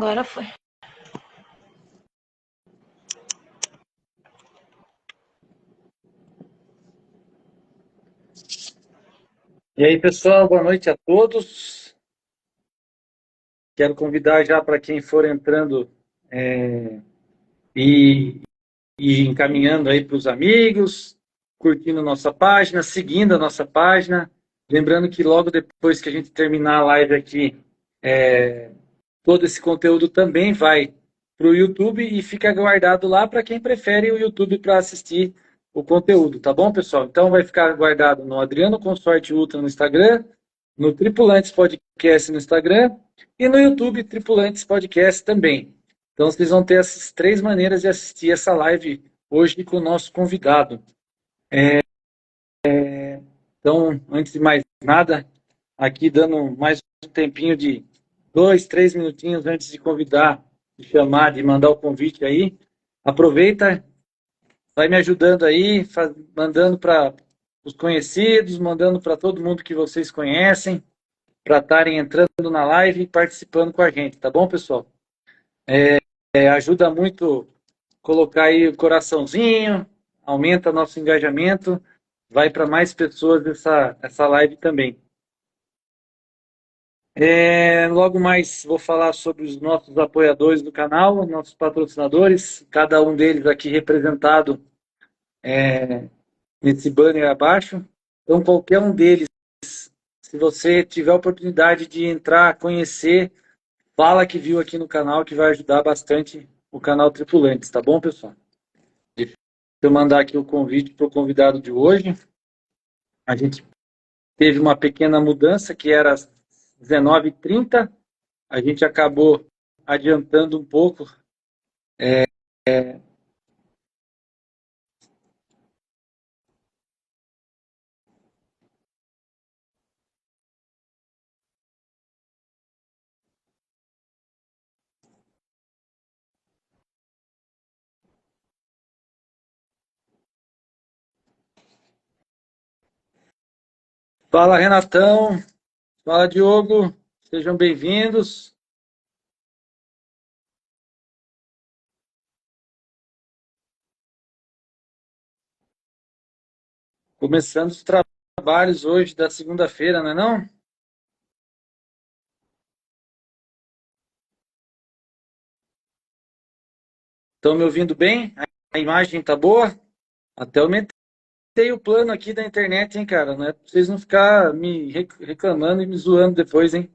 Agora foi. E aí, pessoal, boa noite a todos. Quero convidar já para quem for entrando e, e encaminhando aí para os amigos, curtindo nossa página, seguindo a nossa página. Lembrando que logo depois que a gente terminar a live aqui, todo esse conteúdo também vai para o YouTube e fica guardado lá para quem prefere o YouTube para assistir o conteúdo, tá bom, pessoal? Então vai ficar guardado no Adriano Consorte Ultra no Instagram, no Tripulantes Podcast no Instagram e no YouTube Tripulantes Podcast também. Então vocês vão ter essas três maneiras de assistir essa live hoje com o nosso convidado. Então, antes de mais nada, aqui dando mais um tempinho de 2, 3 minutinhos antes de convidar, de chamar, de mandar o convite aí. Aproveita, vai me ajudando aí, mandando para os conhecidos, mandando para todo mundo que vocês conhecem, para estarem entrando na live e participando com a gente, tá bom, pessoal? Ajuda muito colocar aí o coraçãozinho, aumenta nosso engajamento, vai para mais pessoas essa live também. Logo mais vou falar sobre os nossos apoiadores do canal, nossos patrocinadores, cada um deles aqui representado nesse banner abaixo. Então, qualquer um deles, se você tiver a oportunidade de entrar, conhecer, fala que viu aqui no canal, que vai ajudar bastante o canal Tripulantes, tá bom, pessoal? Deixa eu mandar aqui o convite para o convidado de hoje. A gente teve uma pequena mudança, que era às 19h30, a gente acabou adiantando um pouco. Fala, Renatão. Fala, Diogo. Sejam bem-vindos. Começando os trabalhos hoje da segunda-feira, não é não? Estão me ouvindo bem? A imagem tá boa? Até aumentei o plano aqui da internet, hein, cara? Não é pra vocês não ficar me reclamando e me zoando depois, hein?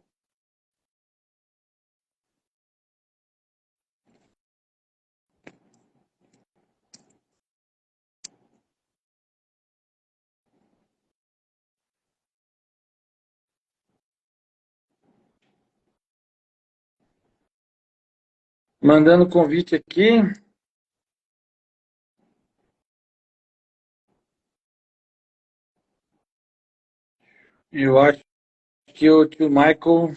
Mandando convite aqui. Eu acho que o Michael.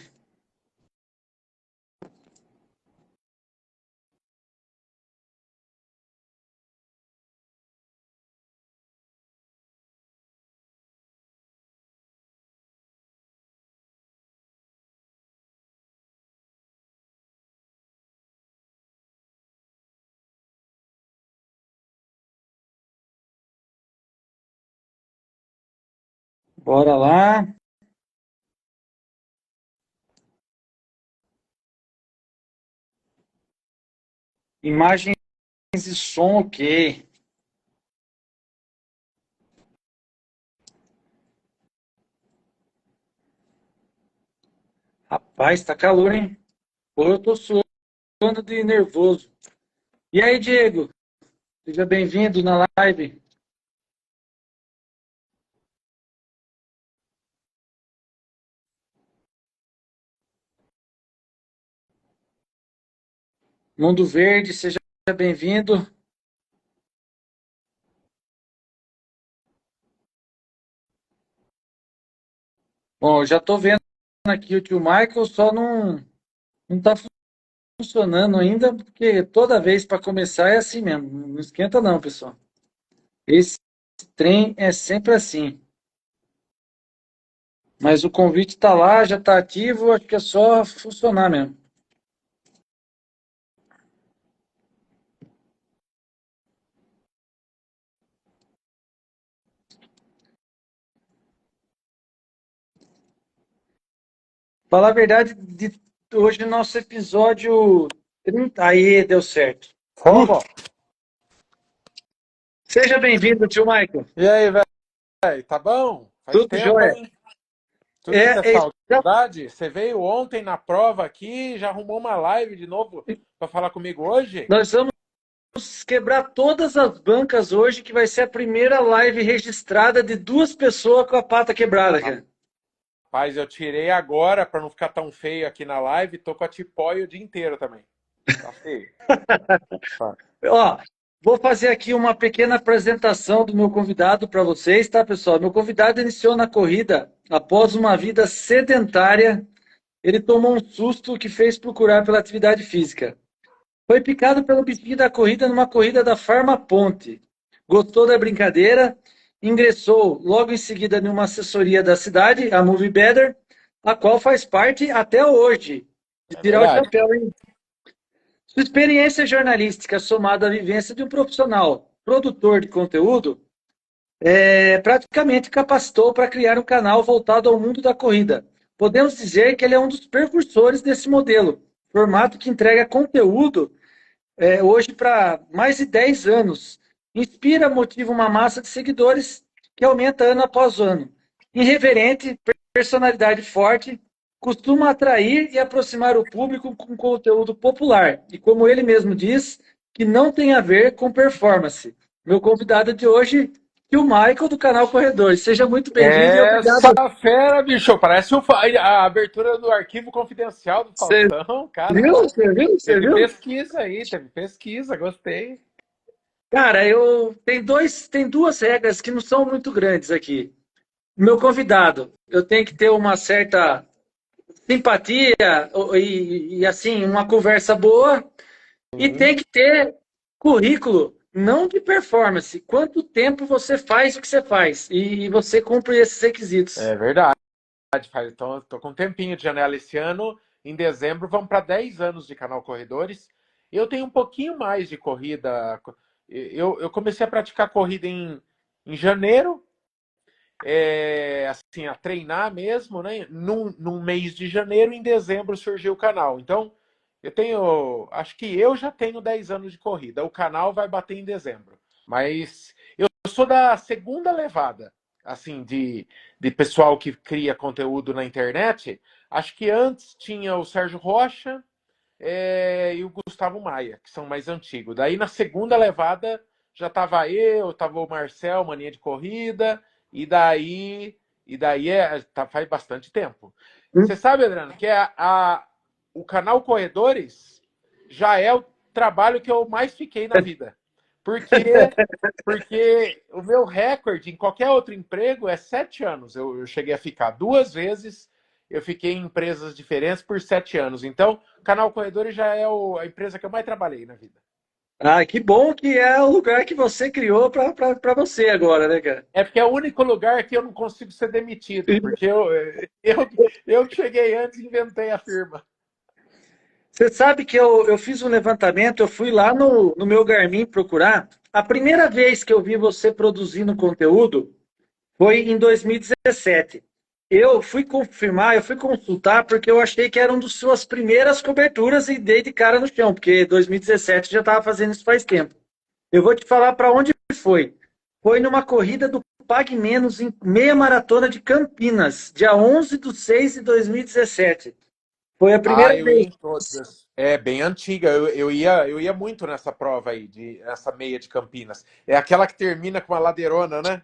Bora lá. Imagens e som, ok. Rapaz, tá calor, hein? Pô, eu tô suando de nervoso. E aí, Diego? Seja bem-vindo na live. Mundo Verde, seja bem-vindo. Bom, eu já estou vendo aqui o tio Michael, só não está funcionando ainda, porque toda vez para começar é assim mesmo. Não esquenta não, pessoal. Esse trem é sempre assim. Mas o convite está lá, já está ativo, acho que é só funcionar mesmo. Falar a verdade, hoje nosso episódio 30. Aí, deu certo. Como? Seja bem-vindo, tio Michael. E aí, velho? Tá bom? Faz Tudo tempo, jóia? hein? Tudo que é É, então, saudade? Você veio ontem na prova aqui, já arrumou uma live de novo pra falar comigo hoje? nós vamos quebrar todas as bancas hoje, que vai ser a primeira live registrada de duas pessoas com a pata quebrada, cara. Rapaz, eu tirei agora pra não ficar tão feio aqui na live, tô com a tipóia o dia inteiro também. Tá feio. Tá. Ó, vou fazer aqui uma pequena apresentação do meu convidado para vocês, tá, pessoal? Meu convidado iniciou na corrida após uma vida sedentária. Ele tomou um susto que fez procurar pela atividade física. Foi picado pelo bichinho da corrida numa corrida da Farmaponte. Gostou da brincadeira, ingressou logo em seguida em uma assessoria da cidade, a Move Better, a qual faz parte até hoje. De É tirar o verdade. chapéu, hein? Sua experiência jornalística somada à vivência de um profissional produtor de conteúdo praticamente capacitou para criar um canal voltado ao mundo da corrida. Podemos dizer que ele é um dos precursores desse modelo, formato que entrega conteúdo hoje para mais de 10 anos. Inspira, motiva uma massa de seguidores que aumenta ano após ano. Irreverente, personalidade forte, costuma atrair e aproximar o público com conteúdo popular. E como ele mesmo diz, que não tem a ver com performance. Meu convidado de hoje é o Michael do canal Corredores. Seja muito bem-vindo e Essa obrigado. fera, bicho, parece a abertura do arquivo confidencial do Você Faustão. viu? Caramba, Você viu? Você teve viu? pesquisa aí, teve pesquisa, gostei. Cara, eu tem duas regras que não são muito grandes aqui. Meu convidado, eu tenho que ter uma certa simpatia assim, uma conversa boa e Sim. tem que ter currículo, não de performance. Quanto tempo você faz o que você faz e você cumpre esses requisitos. É verdade. Então, eu tô com um tempinho de janela esse ano. Em dezembro, vamos para 10 anos de canal Corredores. Eu tenho um pouquinho mais de corrida. Eu comecei a praticar corrida em janeiro, assim, a treinar mesmo, né? Num mês de janeiro, em dezembro surgiu o canal. Então, acho que eu já tenho 10 anos de corrida. O canal vai bater em dezembro. Mas eu sou da segunda levada, assim, de pessoal que cria conteúdo na internet. Acho que antes tinha o Sérgio Rocha, e o Gustavo Maia, que são mais antigos. Daí na segunda levada já estava eu, estava o Marcel, mania de corrida, e daí faz bastante tempo. Você sabe, Adriano, que o canal Corredores já é o trabalho que eu mais fiquei na vida. Porque, porque o meu recorde em qualquer outro emprego é 7 anos. Eu cheguei a ficar 2 vezes, eu fiquei em empresas diferentes por 7 anos. Então, Canal Corredores já é a empresa que eu mais trabalhei na vida. Ah, que bom que é o lugar que você criou para você agora, né, cara? É porque é o único lugar que eu não consigo ser demitido, porque eu que cheguei antes e inventei a firma. Você sabe que eu fiz um levantamento, eu fui lá no meu Garmin procurar. A primeira vez que eu vi você produzindo conteúdo foi em 2017. Eu fui confirmar, eu fui consultar, porque eu achei que era uma das suas primeiras coberturas e dei de cara no chão, porque 2017 já estava fazendo isso faz tempo. Eu vou te falar para onde foi. Foi numa corrida do Pague Menos em meia maratona de Campinas, dia 11 de 6 de 2017. Foi a Ah, primeira eu ia vez. em todas. É bem antiga. Eu ia muito nessa prova aí, essa meia de Campinas. É aquela que termina com uma ladeirona, né?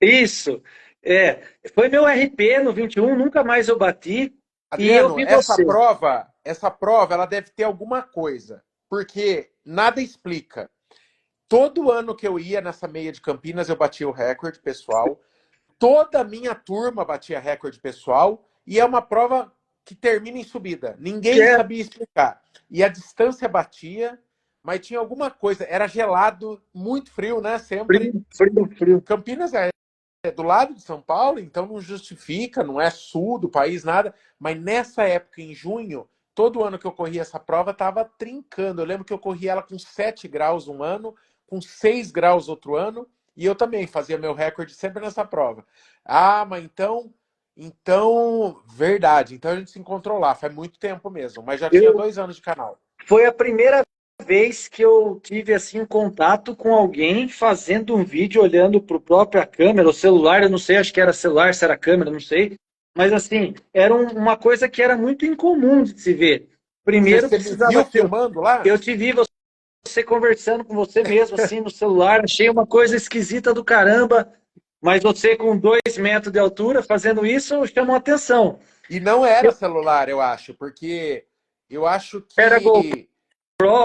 Isso. É, foi meu RP no 21, nunca mais eu bati. E eu Adriano, vi essa você. prova, essa prova, ela deve ter alguma coisa, porque nada explica. Todo ano que eu ia nessa meia de Campinas, eu batia o recorde pessoal. Toda a minha turma batia recorde pessoal. E é uma prova que termina em subida. Que Ninguém é sabia explicar. E a distância batia, mas tinha alguma coisa. Era gelado, muito frio, né? Sempre. frio, frio, frio. Campinas é do lado de São Paulo, então não justifica, não é sul do país, nada. Mas nessa época, em junho, todo ano que eu corria essa prova, estava trincando. Eu lembro que eu corria ela com 7 graus um ano, com 6 graus outro ano, e eu também fazia meu recorde sempre nessa prova. Ah, mas então. Então, verdade. Então a gente se encontrou lá, faz muito tempo mesmo, mas já tinha Eu, 2 anos de canal. foi a primeira vez que eu tive assim um contato com alguém fazendo um vídeo olhando para a própria câmera, o celular, eu não sei, acho que era celular, se era câmera, não sei. Mas assim, era uma coisa que era muito incomum de se ver. Você, Primeiro você me precisava viu ter. filmando lá? Eu te vi você conversando com você mesmo, assim, no celular, achei uma coisa esquisita do caramba, mas você com 2 metros de altura fazendo isso chamou atenção. E não era celular, eu acho, porque eu acho Era que GoPro,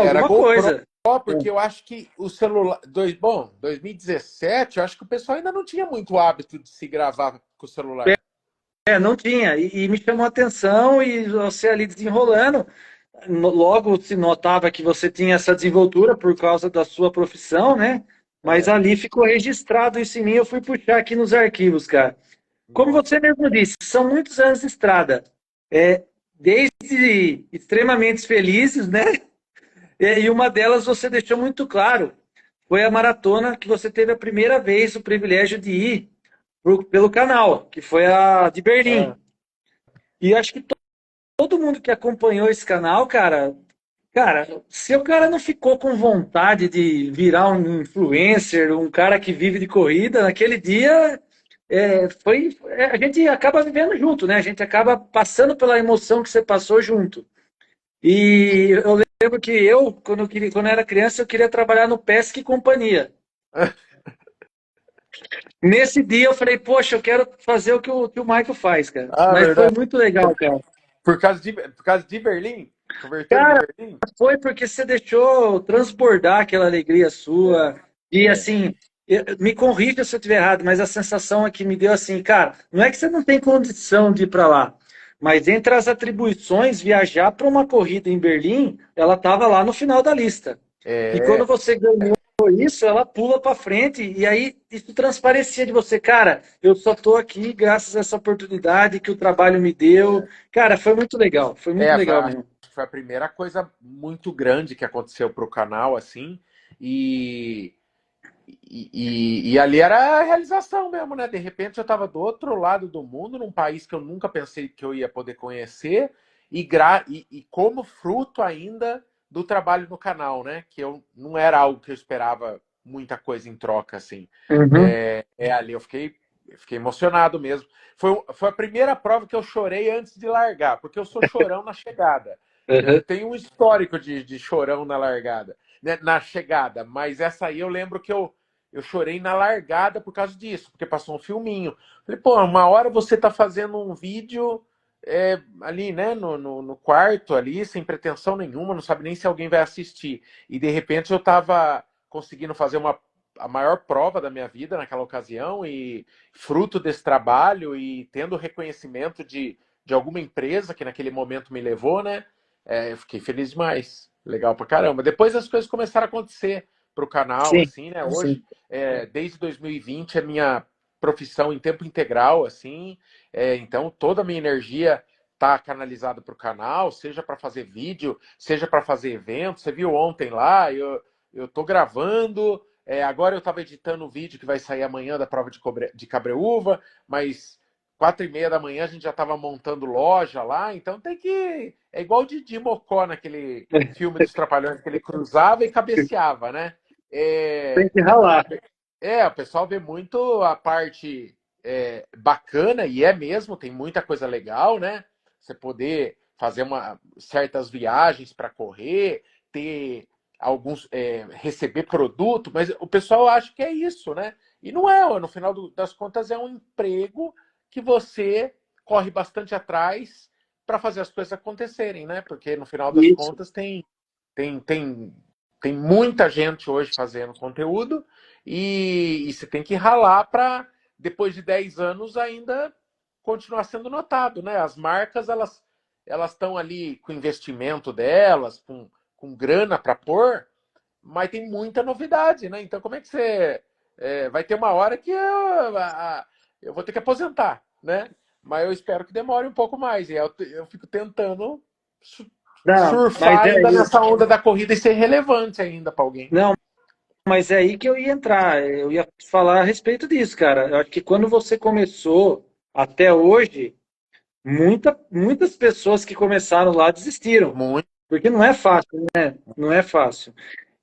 era alguma GoPro, coisa. porque eu acho que o celular. Bom, 2017, eu acho que o pessoal ainda não tinha muito hábito de se gravar com o celular. Não tinha. E me chamou a atenção e você ali desenrolando. Logo se notava que você tinha essa desenvoltura por causa da sua profissão, né? Mas É, ali ficou registrado isso em mim. Eu fui puxar aqui nos arquivos, cara. Como você nossa. mesmo disse, são muitos anos de estrada. É, desde extremamente felizes, né? E uma delas você deixou muito claro. Foi a maratona que você teve a primeira vez o privilégio de ir pelo canal, que foi a de Ah, Berlim. E acho que todo mundo que acompanhou esse canal, cara, se o cara não ficou com vontade de virar um influencer, um cara que vive de corrida, naquele dia a gente acaba vivendo junto, né? A gente acaba passando pela emoção que você passou junto. E eu lembro que quando eu era criança, eu queria trabalhar no Pesca e Companhia. Nesse dia eu falei, poxa, eu quero fazer o que o Michael faz, cara. ah, Mas foi verdade. muito legal, cara. Por causa de Berlim? Converteu de Cara, Berlim? foi porque você deixou transbordar aquela alegria É, sua. E é, assim, me corrija se eu estiver errado, mas a sensação é que me deu assim, cara, não é que você não tem condição de ir para lá, mas entre as atribuições, viajar para uma corrida em Berlim, ela estava lá no final da lista. E quando é, você ganhou isso, ela pula para frente, e aí isso transparecia de você, cara, eu só estou aqui graças a essa oportunidade que o trabalho me deu. Cara, foi muito foi legal a, mesmo. foi a primeira coisa muito grande que aconteceu pro canal, assim, e, e ali era a realização mesmo, né? De repente eu estava do outro lado do mundo, num país que eu nunca pensei que eu ia poder conhecer, e como fruto ainda do trabalho no canal, né? Que eu não era algo que eu esperava muita coisa em troca, assim. Uhum. Ali eu fiquei emocionado mesmo. Foi a primeira prova que eu chorei antes de largar, porque eu sou chorão na chegada. Eu Uhum. tenho um histórico de chorão na largada, né, na chegada, mas essa aí eu lembro que eu chorei na largada por causa disso, porque passou um filminho. Falei, pô, uma hora você tá fazendo um vídeo ali, né, no quarto ali, sem pretensão nenhuma, não sabe nem se alguém vai assistir. E de repente eu tava conseguindo fazer a maior prova da minha vida naquela ocasião e fruto desse trabalho e tendo reconhecimento de alguma empresa que naquele momento me levou, né? Eu fiquei feliz demais. Legal pra caramba. Depois as coisas começaram a acontecer pro canal, Sim, assim, né? Hoje, sim. desde 2020, é minha profissão em tempo integral, assim. Então, toda a minha energia tá canalizada pro canal, seja para fazer vídeo, seja para fazer evento. Você viu ontem lá, eu tô gravando. Agora eu estava editando o vídeo que vai sair amanhã da prova de Cabreúva, mas 4:30 da manhã a gente já estava montando loja lá, então tem que. É igual o Didi Mocó naquele filme dos Trapalhões, que ele cruzava e cabeceava, né? Tem É, que ralar. o pessoal vê muito a parte bacana, e é mesmo, tem muita coisa legal, né? Você poder fazer certas viagens para correr, ter receber produto, mas o pessoal acha que é isso, né? E não é, no final das contas, é um emprego que você corre bastante atrás para fazer as coisas acontecerem, né? Porque no final das Isso. contas tem, tem, tem muita gente hoje fazendo conteúdo e você tem que ralar para, depois de 10 anos, ainda continuar sendo notado, né? As marcas, elas estão ali com investimento delas, com grana para pôr, mas tem muita novidade, né? Então, como é que você. Vai ter uma hora que eu vou ter que aposentar, né? Mas eu espero que demore um pouco mais. E eu fico tentando Não, mas surfar ainda nessa onda da corrida e ser relevante ainda para alguém. não, mas é aí que eu ia entrar. Eu ia falar a respeito disso, cara. Eu acho que quando você começou até hoje, muitas pessoas que começaram lá desistiram, Muito. porque não é fácil, né? Não é fácil.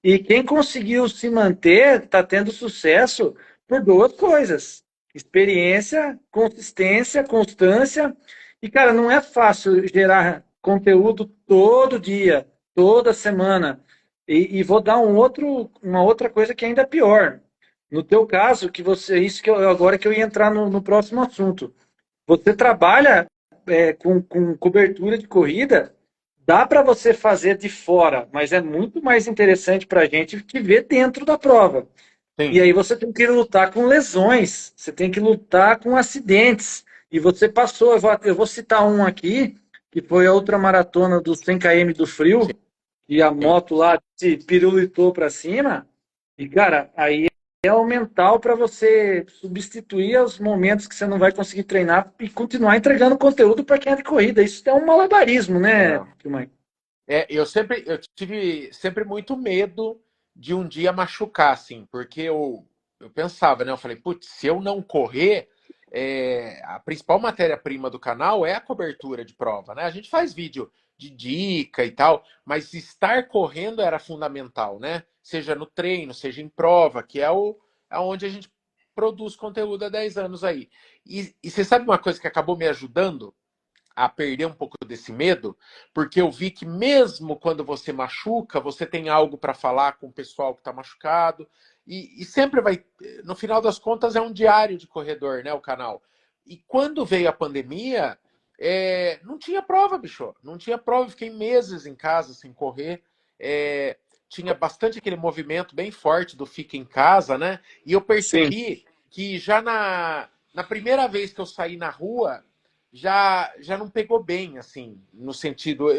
E quem conseguiu se manter está tendo sucesso por duas coisas: experiência, consistência, constância. E, cara, não é fácil gerar conteúdo todo dia, toda semana. E vou dar uma outra coisa que é ainda pior. No teu caso, que você, isso que agora que eu ia entrar no próximo assunto. Você trabalha com cobertura de corrida, dá para você fazer de fora, mas é muito mais interessante para a gente te ver dentro da prova. E Sim. aí você tem que lutar com lesões, você tem que lutar com acidentes. E você passou, eu vou citar um aqui, que foi a ultramaratona dos 100 km do Frio, e a Sim. moto lá se pirulitou para cima. E, cara, aí é o mental para você substituir os momentos que você não vai conseguir treinar e continuar entregando conteúdo para quem é de corrida. Isso é um malabarismo, né, É. Gilmar? Eu tive sempre muito medo de um dia machucar, assim, porque eu pensava, né? Eu falei, putz, se eu não correr, a principal matéria-prima do canal é a cobertura de prova, né? A gente faz vídeo de dica e tal, mas estar correndo era fundamental, né? Seja no treino, seja em prova, que é aonde a gente produz conteúdo há 10 anos aí. E você sabe uma coisa que acabou me ajudando a perder um pouco desse medo, porque eu vi que mesmo quando você machuca, você tem algo para falar com o pessoal que está machucado, e sempre vai, no final das contas, é um diário de corredor, né, o canal. E quando veio a pandemia, não tinha prova, bicho, não tinha prova, eu fiquei meses em casa sem correr, tinha bastante aquele movimento bem forte do fica em casa, né, e eu Sim, percebi que já na primeira vez que eu saí na rua, já não pegou bem, assim, no sentido,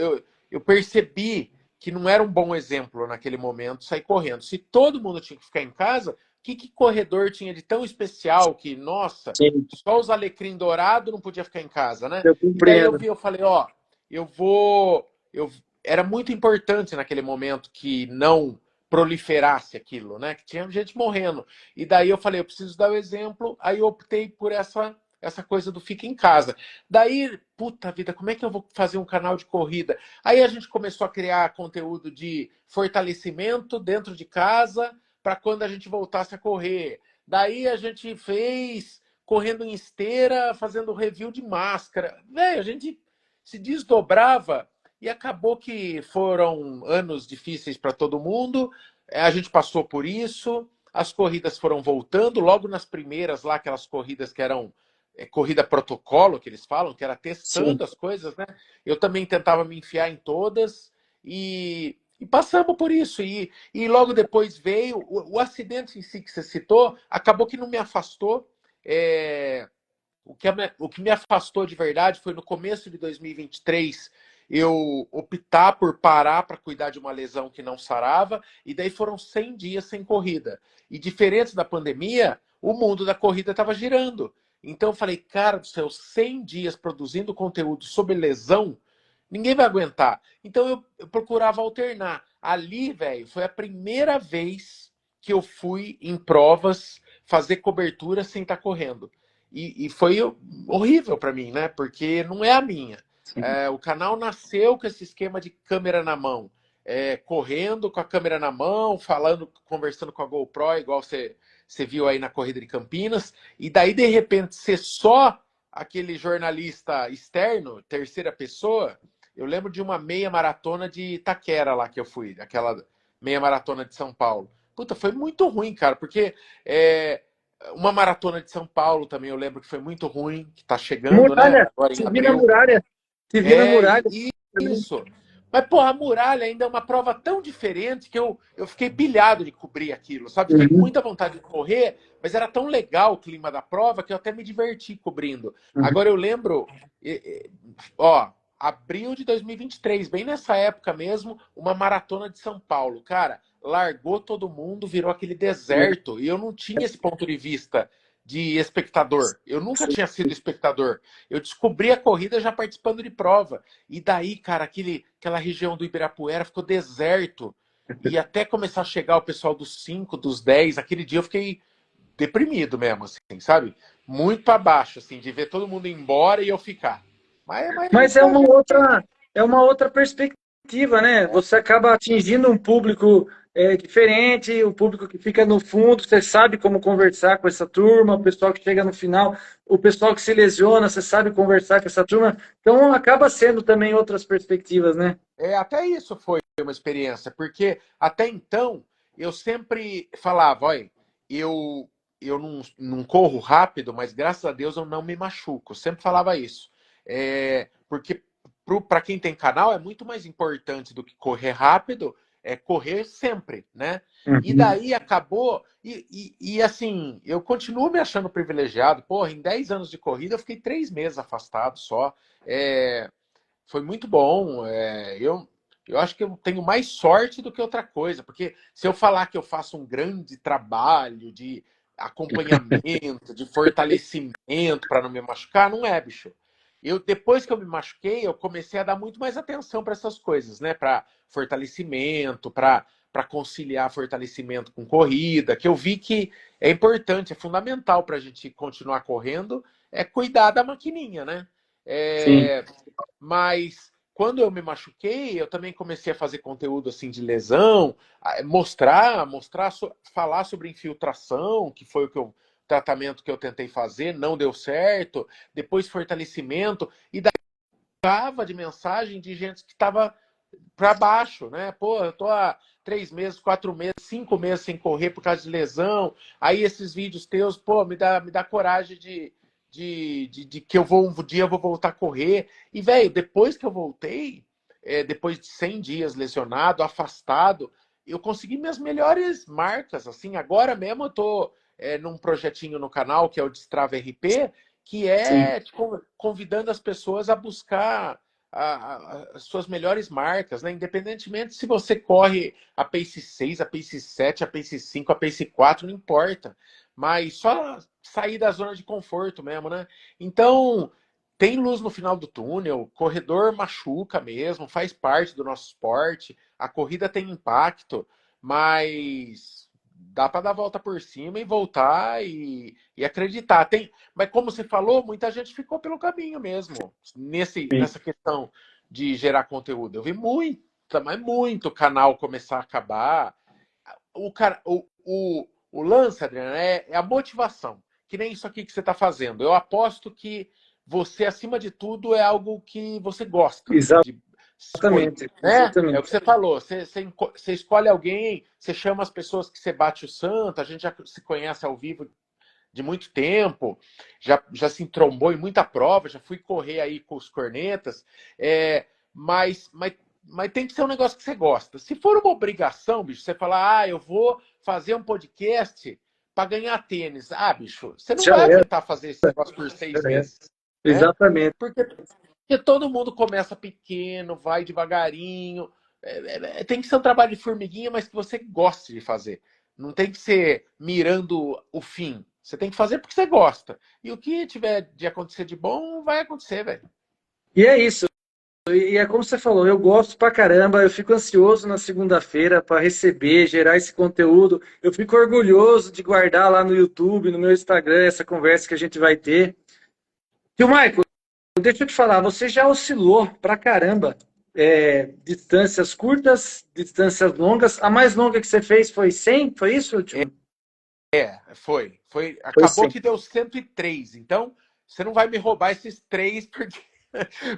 eu percebi que não era um bom exemplo naquele momento sair correndo. Se todo mundo tinha que ficar em casa, que corredor tinha de tão especial que, nossa, sim, só os alecrim dourado não podia ficar em casa, né? eu E daí eu compreendo. vi, eu falei, ó, eu vou, eu era muito importante naquele momento que não proliferasse aquilo, né? Que tinha gente morrendo. E daí eu falei, eu preciso dar o exemplo, aí eu optei por essa coisa do fica em casa. Daí, puta vida, como é que eu vou fazer um canal de corrida? Aí a gente começou a criar conteúdo de fortalecimento dentro de casa para quando a gente voltasse a correr. Daí a gente fez correndo em esteira, fazendo review de máscara. Velho, a gente se desdobrava e acabou que foram anos difíceis para todo mundo. A gente passou por isso. As corridas foram voltando, logo nas primeiras lá, aquelas corridas que eram corrida protocolo, que eles falam, que era Sim. testando as coisas, né? Eu também tentava me enfiar em todas e passamos por isso. E logo depois veio o acidente em si que você citou, acabou que não me afastou. É, o que me afastou de verdade foi no começo de 2023 eu optar por parar para cuidar de uma lesão que não sarava, e daí foram 100 dias sem corrida. E diferente da pandemia, o mundo da corrida estava girando. Então eu falei, cara do céu, 100 dias produzindo conteúdo sobre lesão, ninguém vai aguentar. Então eu procurava alternar. Ali, velho, foi a primeira vez que eu fui em provas fazer cobertura sem estar correndo. E foi horrível para mim, né? Porque não é a minha. O canal nasceu com esse esquema de câmera na mão. Correndo com a câmera na mão, falando, conversando com a GoPro, igual você viu aí na corrida de Campinas. E daí, de repente, ser só aquele jornalista externo, terceira pessoa. Eu lembro de uma meia maratona de Itaquera lá que eu fui, aquela meia maratona de São Paulo. Puta, foi muito ruim, cara, porque uma maratona de São Paulo também, eu lembro que foi muito ruim, que tá chegando, né? Muralha, Agora em se vi na abril. muralha, se vi na muralha também. Isso. Mas, porra, a muralha ainda é uma prova tão diferente que eu fiquei pilhado de cobrir aquilo, sabe? Fiquei com Uhum, muita vontade de correr, mas era tão legal o clima da prova que eu até me diverti cobrindo. uhum. Agora eu lembro, ó, abril de 2023, bem nessa época mesmo, uma maratona de São Paulo. Cara, largou todo mundo, virou aquele deserto, e eu não tinha esse ponto de vista de espectador. Eu nunca tinha sido espectador. Eu descobri a corrida já participando de prova. E daí, cara, aquela região do Ibirapuera ficou deserto. E até começar a chegar o pessoal dos 5, dos 10, aquele dia eu fiquei deprimido mesmo, assim, sabe? muito para baixo, assim, de ver todo mundo ir embora e eu ficar. Mas Mas é uma outra perspectiva, né? Você acaba atingindo um público diferente, o público que fica no fundo, você sabe como conversar com essa turma, o pessoal que chega no final, o pessoal que se lesiona, você sabe conversar com essa turma. Então acaba sendo também outras perspectivas, né? até isso foi uma experiência, porque até então eu sempre falava, olha, eu, eu não corro rápido, mas graças a Deus eu não me machuco. Eu sempre falava isso. Porque para quem tem canal é muito mais importante do que correr rápido, é correr sempre, né? E Uhum. daí acabou, assim, eu continuo me achando privilegiado. Porra, em 10 anos de corrida eu fiquei 3 meses afastado só. É, foi muito bom. Eu acho que eu tenho mais sorte do que outra coisa, porque se eu falar que eu faço um grande trabalho de acompanhamento, de fortalecimento para não me machucar, não é, bicho. Depois que eu me machuquei, eu comecei a dar muito mais atenção para essas coisas, né? Para fortalecimento, para conciliar fortalecimento com corrida, que eu vi que é importante, é fundamental para a gente continuar correndo, é cuidar da maquininha, né? Sim. É, mas quando eu me machuquei, eu também comecei a fazer conteúdo assim de lesão, falar sobre infiltração, que foi o tratamento que eu tentei fazer, não deu certo. Depois fortalecimento e dava de mensagem de gente que estava para baixo, né? Pô, eu tô há 3 meses, 4 meses, 5 meses sem correr por causa de lesão. Aí esses vídeos teus, pô, me dá coragem de que um dia eu vou voltar a correr. E, velho, depois que eu voltei, depois de 100 dias lesionado, afastado, eu consegui minhas melhores marcas. Assim, agora mesmo eu tô num projetinho no canal que é o Destrava RP, que Sim. é tipo, convidando as pessoas a buscar as suas melhores marcas, né? Independentemente se você corre a Pace 6, a Pace 7, a Pace 5, a Pace 4, não importa. Mas só sair da zona de conforto mesmo, né? Então, tem luz no final do túnel, corredor machuca mesmo, faz parte do nosso esporte, a corrida tem impacto, mas dá para dar a volta por cima e voltar e acreditar. Mas como você falou, muita gente ficou pelo caminho mesmo, Sim. nessa questão de gerar conteúdo. Eu vi mas muito canal começar a acabar. O lance, Adriano, é a motivação. Que nem isso aqui que você está fazendo. Eu aposto que você, acima de tudo, é algo que você gosta de escolher. Exatamente, Né? É o que exatamente. você falou. Você escolhe alguém, você chama as pessoas que você bate o santo, a gente já se conhece ao vivo de muito tempo, já se entrombou em muita prova, já fui correr aí com os cornetas, mas, mas, mas tem que ser um negócio que você gosta. Se for uma obrigação, bicho, você falar, eu vou fazer um podcast para ganhar tênis. Ah, bicho, você não Já vai era, aguentar fazer esse negócio por já 6 meses, né? Exatamente. Porque todo mundo começa pequeno, vai devagarinho. Tem que ser um trabalho de formiguinha, mas que você goste de fazer. Não tem que ser mirando o fim. Você tem que fazer porque você gosta. E o que tiver de acontecer de bom, vai acontecer, velho. E é isso. E é como você falou, eu gosto pra caramba, eu fico ansioso na segunda-feira para receber, gerar esse conteúdo. Eu fico orgulhoso de guardar lá no YouTube, no meu Instagram, essa conversa que a gente vai ter. Tio Michael, deixa eu te falar, você já oscilou pra caramba. Distâncias curtas, distâncias longas. A mais longa que você fez foi 100? Foi isso, tio? Acabou 100. que deu 103. Então, você não vai me roubar esses três,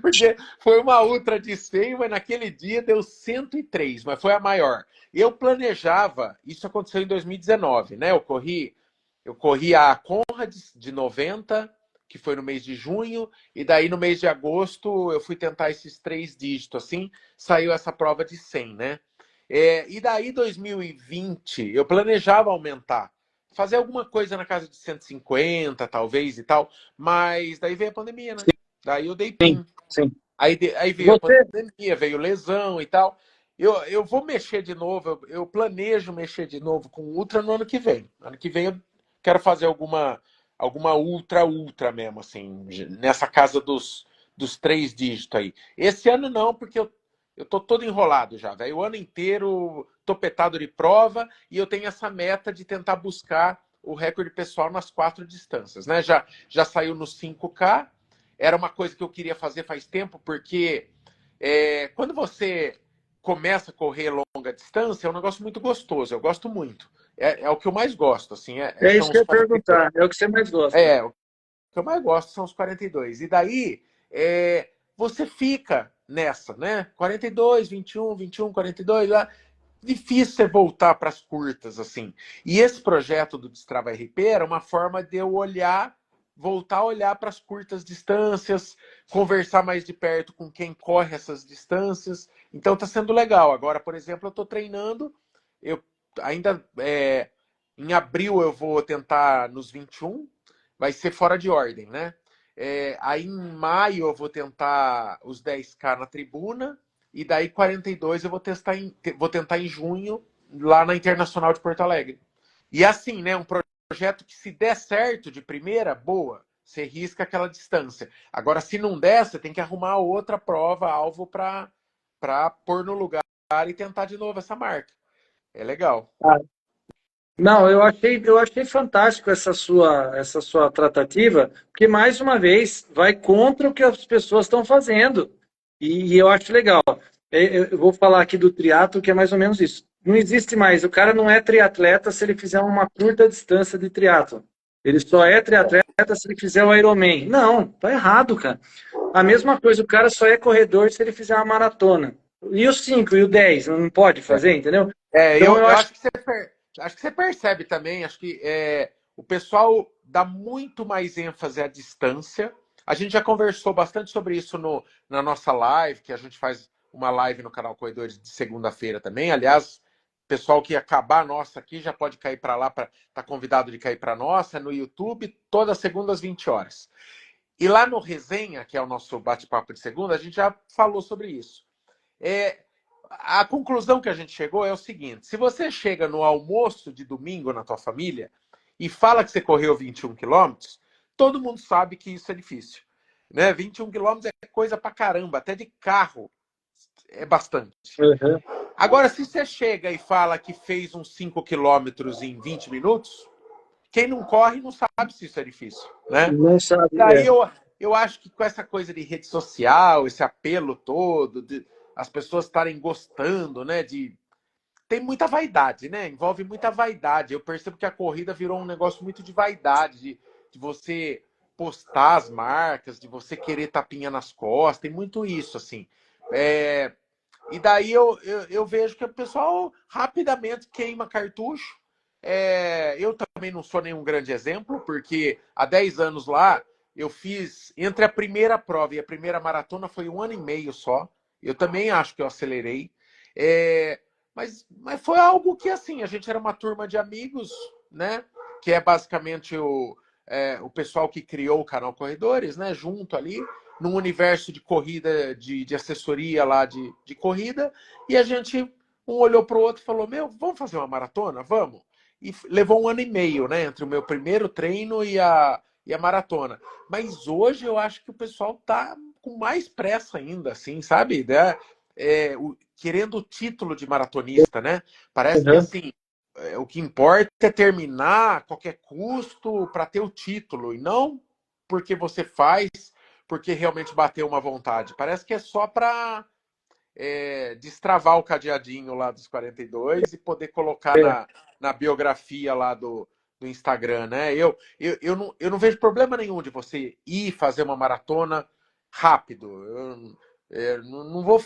porque foi uma ultra de 100, mas naquele dia deu 103, mas foi a maior. Eu planejava, isso aconteceu em 2019, né? Eu corri a Conrad de 90, que foi no mês de junho, e daí no mês de agosto eu fui tentar esses 3 dígitos, assim, saiu essa prova de 100, né? E daí 2020 eu planejava aumentar, fazer alguma coisa na casa de 150, talvez e tal, mas daí veio a pandemia, né? Daí eu dei Sim, pim. sim. Aí veio a Você, pandemia, veio lesão e tal. Eu vou mexer de novo, eu planejo mexer de novo com Ultra no ano que vem. Ano que vem eu quero fazer alguma ultra mesmo, assim, nessa casa dos 3 dígitos aí. Esse ano não, porque eu tô todo enrolado já, velho. O ano inteiro topetado de prova e eu tenho essa meta de tentar buscar o recorde pessoal nas 4 distâncias, né? Já saiu no 5K, era uma coisa que eu queria fazer faz tempo, porque quando você começa a correr longa distância, é um negócio muito gostoso, eu gosto muito. É o que eu mais gosto, assim, É isso são que eu os ia 42. perguntar. É o que você mais gosta. É, o que eu mais gosto são os 42. E daí, você fica nessa, né? 42, 21, 21, 42, lá. Difícil você voltar para as curtas, assim. E esse projeto do Destrava RP era uma forma de eu olhar, voltar a olhar para as curtas distâncias, conversar mais de perto com quem corre essas distâncias. Então está sendo legal. Agora, por exemplo, eu estou treinando, eu ainda em abril eu vou tentar nos 21, vai ser fora de ordem, né? Aí em maio eu vou tentar os 10K na tribuna, e daí 42 eu vou tentar em junho, lá na Internacional de Porto Alegre. E assim, né? Um projeto que, se der certo de primeira, boa. Você risca aquela distância. Agora, se não der, você tem que arrumar outra prova, alvo para pôr no lugar e tentar de novo essa marca. É legal. Não, eu achei fantástico essa sua tratativa, porque mais uma vez vai contra o que as pessoas estão fazendo. E eu acho legal. Eu vou falar aqui do triatlo, que é mais ou menos isso. Não existe mais. O cara não é triatleta se ele fizer uma curta distância de triatlo. Ele só é triatleta se ele fizer o Ironman. Não, tá errado, cara. A mesma coisa, o cara só é corredor se ele fizer uma maratona. E os 5 e o 10 não pode fazer, entendeu? Então eu Eu acho. acho que você percebe também, acho que o pessoal dá muito mais ênfase à distância. A gente já conversou bastante sobre isso na nossa live, que a gente faz uma live no canal Corredores de segunda-feira também. Aliás, pessoal que acabar a nossa aqui já pode cair para lá, tá convidado de cair para a nossa, no YouTube, toda segunda às 20 horas. E lá no Resenha, que é o nosso bate-papo de segunda, a gente já falou sobre isso. É, a conclusão que a gente chegou é o seguinte: se você chega no almoço de domingo na tua família e fala que você correu 21 quilômetros, todo mundo sabe que isso é difícil. Né? 21 quilômetros é coisa pra caramba, até de carro é bastante. Uhum. Agora, se você chega e fala que fez uns 5 quilômetros em 20 minutos, quem não corre não sabe se isso é difícil. Né? Não sabe. Daí eu acho que com essa coisa de rede social, esse apelo todo, de as pessoas estarem gostando, né? Tem muita vaidade, né? Envolve muita vaidade. Eu percebo que a corrida virou um negócio muito de vaidade, de você postar as marcas, de você querer tapinha nas costas, tem muito isso, assim. É, e daí eu vejo que o pessoal rapidamente queima cartucho. Eu também não sou nenhum grande exemplo, porque há 10 anos lá, eu fiz, entre a primeira prova e a primeira maratona, foi 1 ano e meio só. Eu também acho que eu acelerei. É, mas foi algo que, assim, a gente era uma turma de amigos, né? Que é basicamente o pessoal que criou o canal Corredores, né? Junto ali num universo de corrida, de assessoria lá de corrida, e a gente, um olhou para o outro e falou, vamos fazer uma maratona? Vamos. E levou 1 ano e meio, né, entre o meu primeiro treino e a maratona. Mas hoje eu acho que o pessoal tá com mais pressa ainda, assim, sabe? Querendo o título de maratonista, né? Parece que, Uhum. assim, o que importa é terminar a qualquer custo para ter o título, e não porque você faz porque realmente bateu uma vontade. Parece que é só para destravar o cadeadinho lá dos 42 e poder colocar É. na biografia lá do Instagram, né? Eu não vejo problema nenhum de você ir fazer uma maratona rápido. Eu não vou.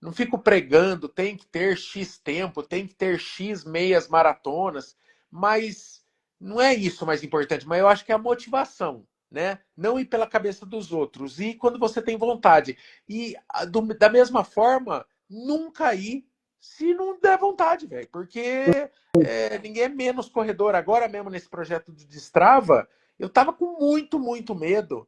Não fico pregando, tem que ter X tempo, tem que ter X meias maratonas, mas não é isso o mais importante, mas eu acho que é a motivação, né? Não ir pela cabeça dos outros, ir quando você tem vontade. E da mesma forma, nunca ir se não der vontade, velho. Porque ninguém é menos corredor. Agora mesmo nesse projeto de Destrava, eu tava com muito, muito medo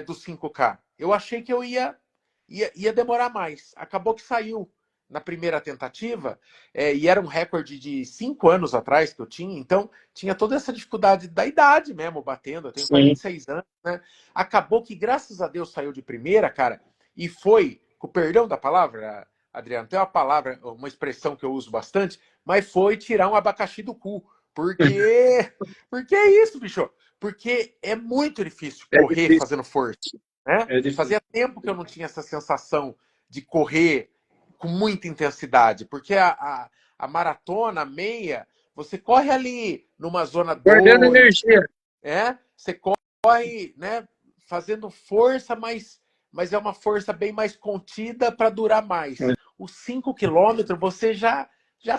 do 5K. Eu achei que ia demorar mais. Acabou que saiu na primeira tentativa, e era um recorde de 5 anos atrás que eu tinha, então tinha toda essa dificuldade da idade mesmo batendo. Eu tenho Sim. 46 anos, né? Acabou que, graças a Deus, saiu de primeira, cara, e foi, com o perdão da palavra, Adriano, tem uma palavra, uma expressão que eu uso bastante, mas foi tirar um abacaxi do cu. Porque, porque é isso, bicho. Porque é muito difícil É correr difícil, fazendo força, né? é difícil. Fazia tempo que eu não tinha essa sensação de correr com muita intensidade, porque a maratona, a meia, você corre ali numa zona Guardando 2, energia. você corre, né, fazendo força, mas é uma força bem mais contida para durar mais. Os 5 quilômetros você já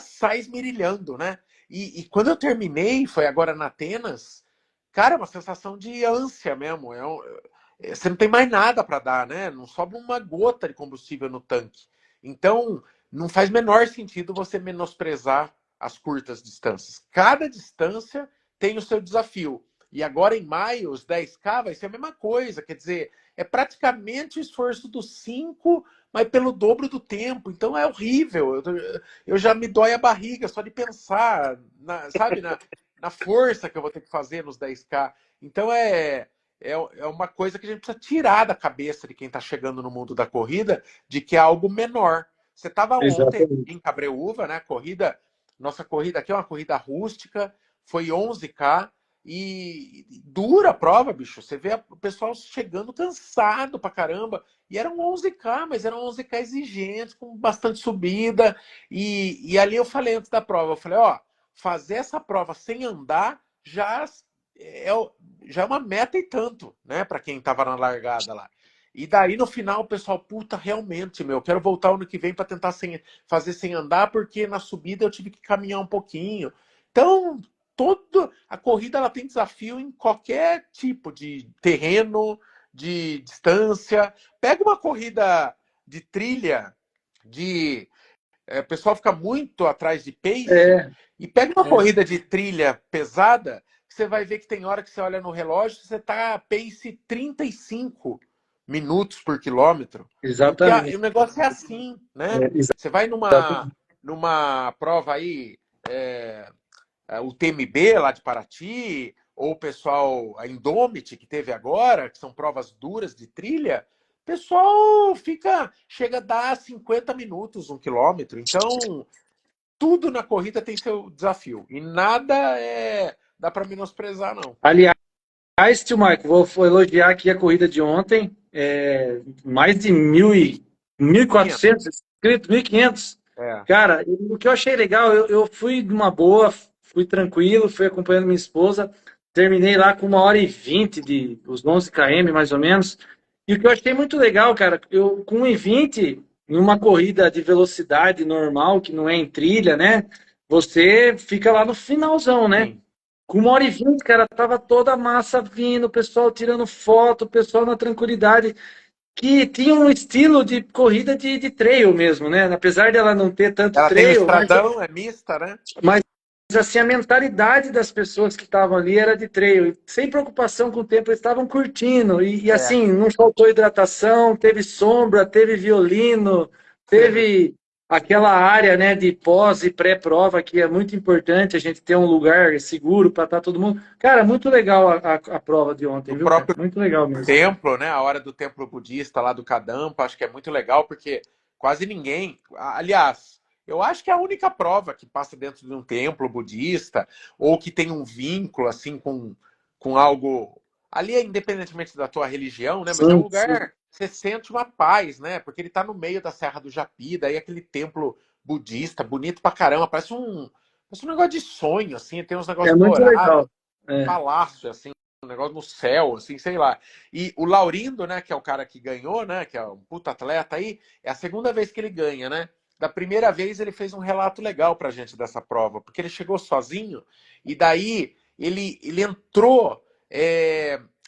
sai esmirilhando, né? E quando eu terminei, foi agora na Atenas, cara, é uma sensação de ânsia mesmo. Você não tem mais nada para dar, né? Não sobra uma gota de combustível no tanque. Então, não faz menor sentido você menosprezar as curtas distâncias. Cada distância tem o seu desafio. E agora em maio, os 10K vai ser a mesma coisa. Quer dizer, é praticamente o esforço dos 5, mas pelo dobro do tempo. Então é horrível. Eu já me dói a barriga só de pensar, sabe, na força que eu vou ter que fazer nos 10K. Então é uma coisa que a gente precisa tirar da cabeça de quem está chegando no mundo da corrida, de que é algo menor. Você estava ontem Exatamente. em Cabreúva, né? Nossa corrida aqui é uma corrida rústica, foi 11K e dura a prova, bicho. Você vê o pessoal chegando cansado pra caramba. E eram 11K, mas eram 11K exigentes, com bastante subida. E ali eu falei antes da prova, eu falei, ó, fazer essa prova sem andar é, já é uma meta e tanto, né, para quem tava na largada lá. E daí no final o pessoal, puta, realmente, meu, quero voltar ano que vem para tentar fazer sem andar, porque na subida eu tive que caminhar um pouquinho. Então, toda a corrida ela tem desafio em qualquer tipo de terreno, de distância. Pega uma corrida de trilha, o pessoal fica muito atrás de pace, É, e pega uma é, corrida de trilha pesada, que você vai ver que tem hora que você olha no relógio, você tá pace 35 minutos por quilômetro. Porque o exatamente. negócio é assim, né? É, Você vai exatamente. numa prova aí, o TMB lá de Paraty, ou o pessoal, a Indomit que teve agora, que são provas duras de trilha, o pessoal chega a dar 50 minutos um quilômetro. Então, tudo na corrida tem seu desafio. E nada dá para menosprezar, não. Aliás, tio Marco, vou elogiar aqui a corrida de ontem. Mais de 500. 1.400 inscritos, 1.500. É. Cara, o que eu achei legal, eu fui de uma boa, fui tranquilo, fui acompanhando minha esposa, terminei lá com 1h20 os 11 km, mais ou menos. E o que eu achei muito legal, cara, eu com 1h20, em uma corrida de velocidade normal, que não é em trilha, né? Você fica lá no finalzão, né? Sim. Com 1h20, cara, tava toda a massa vindo, o pessoal tirando foto, o pessoal na tranquilidade, que tinha um estilo de corrida de trail mesmo, né? Apesar dela não ter tanto Ela tem o trail, estradão, é mista, né? mas assim, a mentalidade das pessoas que estavam ali era de trail, sem preocupação com o tempo, eles estavam curtindo, É. assim, não faltou hidratação, teve sombra, teve violino, teve aquela área, né, de pós e pré-prova, que é muito importante a gente ter um lugar seguro para estar todo mundo. Cara, muito legal a prova de ontem, No viu, cara? próprio Muito legal mesmo. templo, né? A hora do templo budista lá do Kadampa, acho que é muito legal, porque quase ninguém. Aliás, eu acho que é a única prova que passa dentro de um templo budista, ou que tem um vínculo assim com algo. Ali é independentemente da tua religião, né? Mas é um Sim, sim. lugar que você sente uma paz, né? Porque ele tá no meio da Serra do Japi, daí aquele templo budista, bonito pra caramba, parece um negócio de sonho, assim, tem uns É negócios muito dourados, legal. É. palácio, assim, um negócio no céu, assim, sei lá. E o Laurindo, né, que é o cara que ganhou, né, que é um puta atleta aí, é a segunda vez que ele ganha, né? Da primeira vez ele fez um relato legal pra gente dessa prova, porque ele chegou sozinho e daí ele entrou,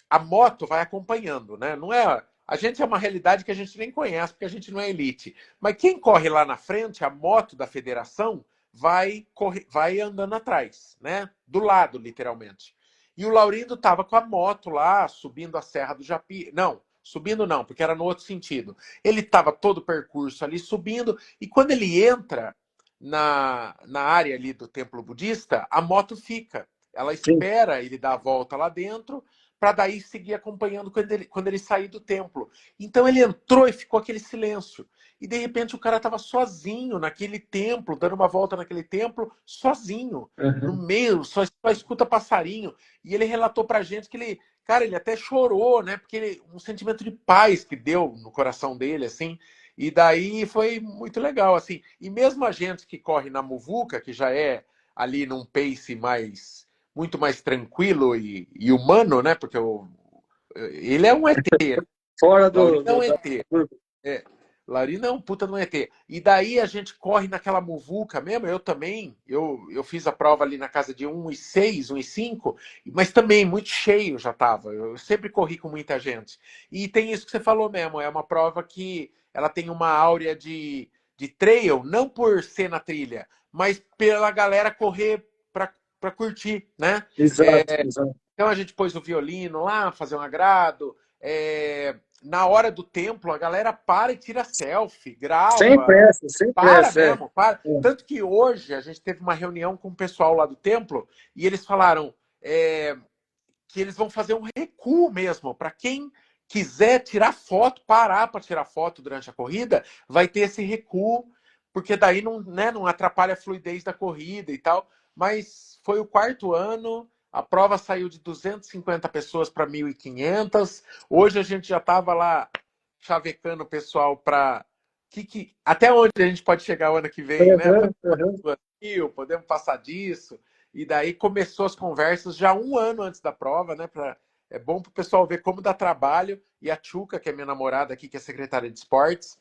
a moto vai acompanhando, né? Não é, a gente é uma realidade que a gente nem conhece, porque a gente não é elite. Mas quem corre lá na frente, a moto da federação, vai andando atrás, né? Do lado, literalmente. E o Laurindo estava com a moto lá, subindo a Serra do Japi. Não, subindo não, porque era no outro sentido. Ele estava todo o percurso ali subindo, e quando ele entra na área ali do templo budista, a moto fica. Ela Sim. espera ele dar a volta lá dentro para daí seguir acompanhando quando ele sair do templo. Então ele entrou e ficou aquele silêncio. E de repente o cara estava sozinho naquele templo, dando uma volta naquele templo, sozinho, no Uhum. meio, só escuta passarinho. E ele relatou pra gente que ele, cara, ele até chorou, né? Porque um sentimento de paz que deu no coração dele, assim. E daí foi muito legal, assim. E mesmo a gente que corre na muvuca, que já é ali num pace muito mais tranquilo e humano, né? Porque ele é um ET, né? Fora Laurino é um da ET. curva. É, Laurino é um puta no ET. E daí a gente corre naquela muvuca mesmo, eu também. Eu fiz a prova ali na casa de 1,6, 1,5, mas também muito cheio já tava. Eu sempre corri com muita gente. E tem isso que você falou mesmo, é uma prova que ela tem uma áurea de trail, não por ser na trilha, mas pela galera correr para curtir, né? Exato, exato. Então a gente pôs o violino lá, fazer um agrado. Na hora do templo, a galera para e tira selfie, grava, Sem para pressa, é. mesmo, para. É. Tanto que hoje a gente teve uma reunião com o pessoal lá do templo e eles falaram que eles vão fazer um recuo mesmo. Para quem quiser tirar foto, parar para tirar foto durante a corrida, vai ter esse recuo, porque daí não, né, não atrapalha a fluidez da corrida e tal. Mas foi o quarto ano, a prova saiu de 250 pessoas para 1.500. Hoje a gente já estava lá chavecando o pessoal para até onde a gente pode chegar o ano que vem, né? Uhum, uhum. Podemos passar disso. E daí começou as conversas já um ano antes da prova, né? É bom para o pessoal ver como dá trabalho. E a Tchuca, que é minha namorada aqui, que é secretária de esportes,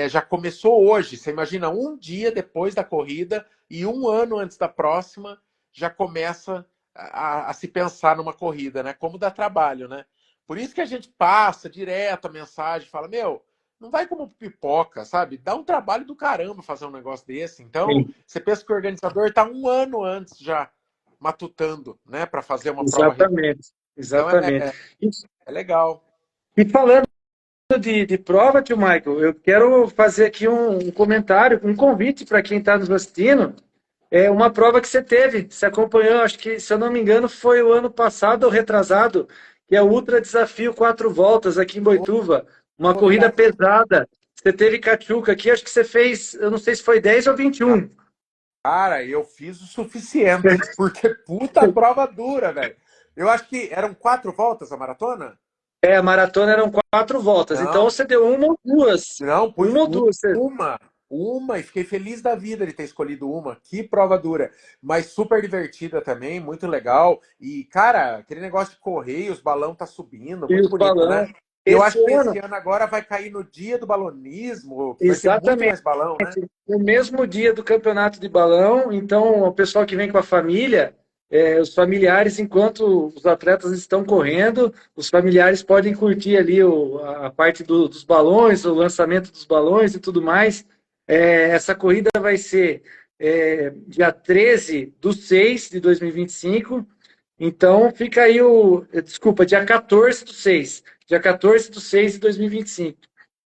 já começou hoje. Você imagina, um dia depois da corrida e um ano antes da próxima, já começa a se pensar numa corrida, né? Como dá trabalho, né? Por isso que a gente passa direto a mensagem, fala, meu, não vai como pipoca, sabe? Dá um trabalho do caramba fazer um negócio desse. Então, Sim, você pensa que o organizador está um ano antes já matutando, né, para fazer uma prova. exatamente. Então, Exatamente. E, é legal. e falando de prova, tio Michael, eu quero fazer aqui um comentário, um convite para quem está nos assistindo. É uma prova que você teve, você acompanhou, acho que, se eu não me engano, foi o ano passado ou retrasado, que é o Ultra Desafio 4 voltas aqui em Boituva. Uma corrida Cara, pesada. Você teve cachuca aqui, acho que você fez, eu não sei se foi 10 ou 21. cara, eu fiz o suficiente, porque puta prova dura, velho. Eu acho que eram 4 voltas a maratona? É, a maratona eram 4 voltas, então Não, você deu uma ou duas. não, pus Uma ou duas. uma, e fiquei feliz da vida de ter escolhido uma. Que prova dura, mas super divertida também, muito legal. E, cara, aquele negócio de correr, os balão tá subindo, E muito os bonito, balões. né? E eu Esse acho que esse ano, ano agora vai cair no dia do balonismo, que vai ter muito exatamente. mais balão, né? No mesmo dia do campeonato de balão, então o pessoal que vem com a família, os familiares, enquanto os atletas estão correndo, os familiares podem curtir ali a parte dos balões, o lançamento dos balões e tudo mais. Essa corrida vai ser dia 13/6 de 2025. Então fica aí desculpa, dia 14/6. Dia 14/6 de 2025.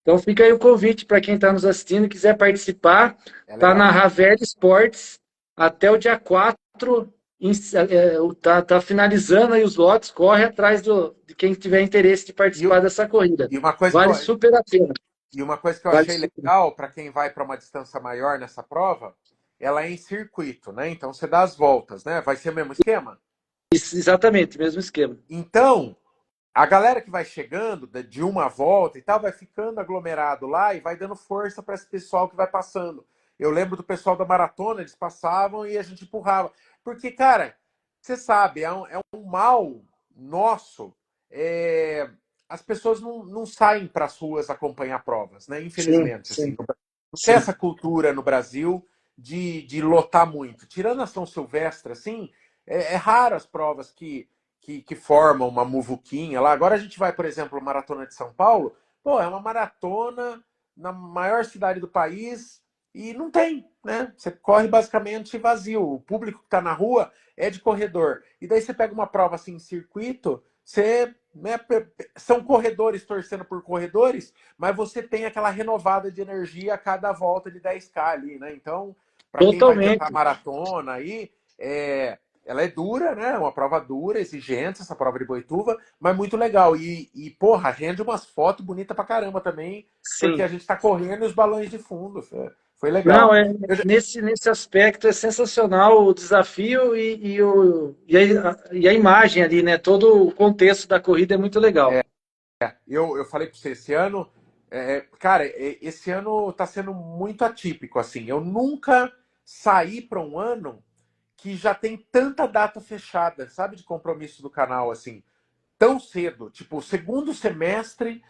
Então fica aí o convite para quem está nos assistindo e quiser participar. É Está legal. na Ravel Esportes até o dia 4. Tá finalizando aí os lotes. Corre atrás de quem tiver interesse de E, participar dessa corrida. e uma coisa que eu, Vale super a pena. e uma coisa que eu Vale achei super. legal para quem vai para uma distância maior nessa prova, ela é em circuito, né? Então você dá as voltas, né? Vai ser o mesmo esquema? Exatamente, mesmo esquema. Então, a galera que vai chegando de uma volta e tal, vai ficando aglomerado lá e vai dando força para esse pessoal que vai passando. Eu lembro do pessoal da maratona, eles passavam e a gente empurrava. Porque, cara, você sabe, é um mal nosso. é, As pessoas não saem para as ruas acompanhar provas, né? Sim, Infelizmente, assim. sim, Não tem sim. essa cultura no Brasil de lotar muito. Tirando a São Silvestre, assim, é raro as provas que formam uma muvuquinha lá. Agora a gente vai, por exemplo, Maratona de São Paulo. Pô, é uma maratona na maior cidade do país e não tem, né? Você corre basicamente vazio. O público que está na rua é de corredor. E daí você pega uma prova assim em circuito, você, né, são corredores torcendo por corredores, mas você tem aquela renovada de energia a cada volta de 10K ali, né? Então, para quem vai tentar Totalmente. maratona aí, ela é dura, né? Uma prova dura, exigente, essa prova de Boituva, mas muito legal. Porra, rende umas fotos bonitas pra caramba também, porque Sim. a gente tá correndo e os balões de fundo. Foi Não, legal. nesse aspecto é sensacional o desafio e a imagem ali, né? Todo o contexto da corrida é muito legal. Eu falei para você, esse ano, cara, esse ano tá sendo muito atípico, assim. Eu nunca saí para um ano que já tem tanta data fechada, sabe, de compromisso do canal, assim, tão cedo. Tipo, segundo semestre,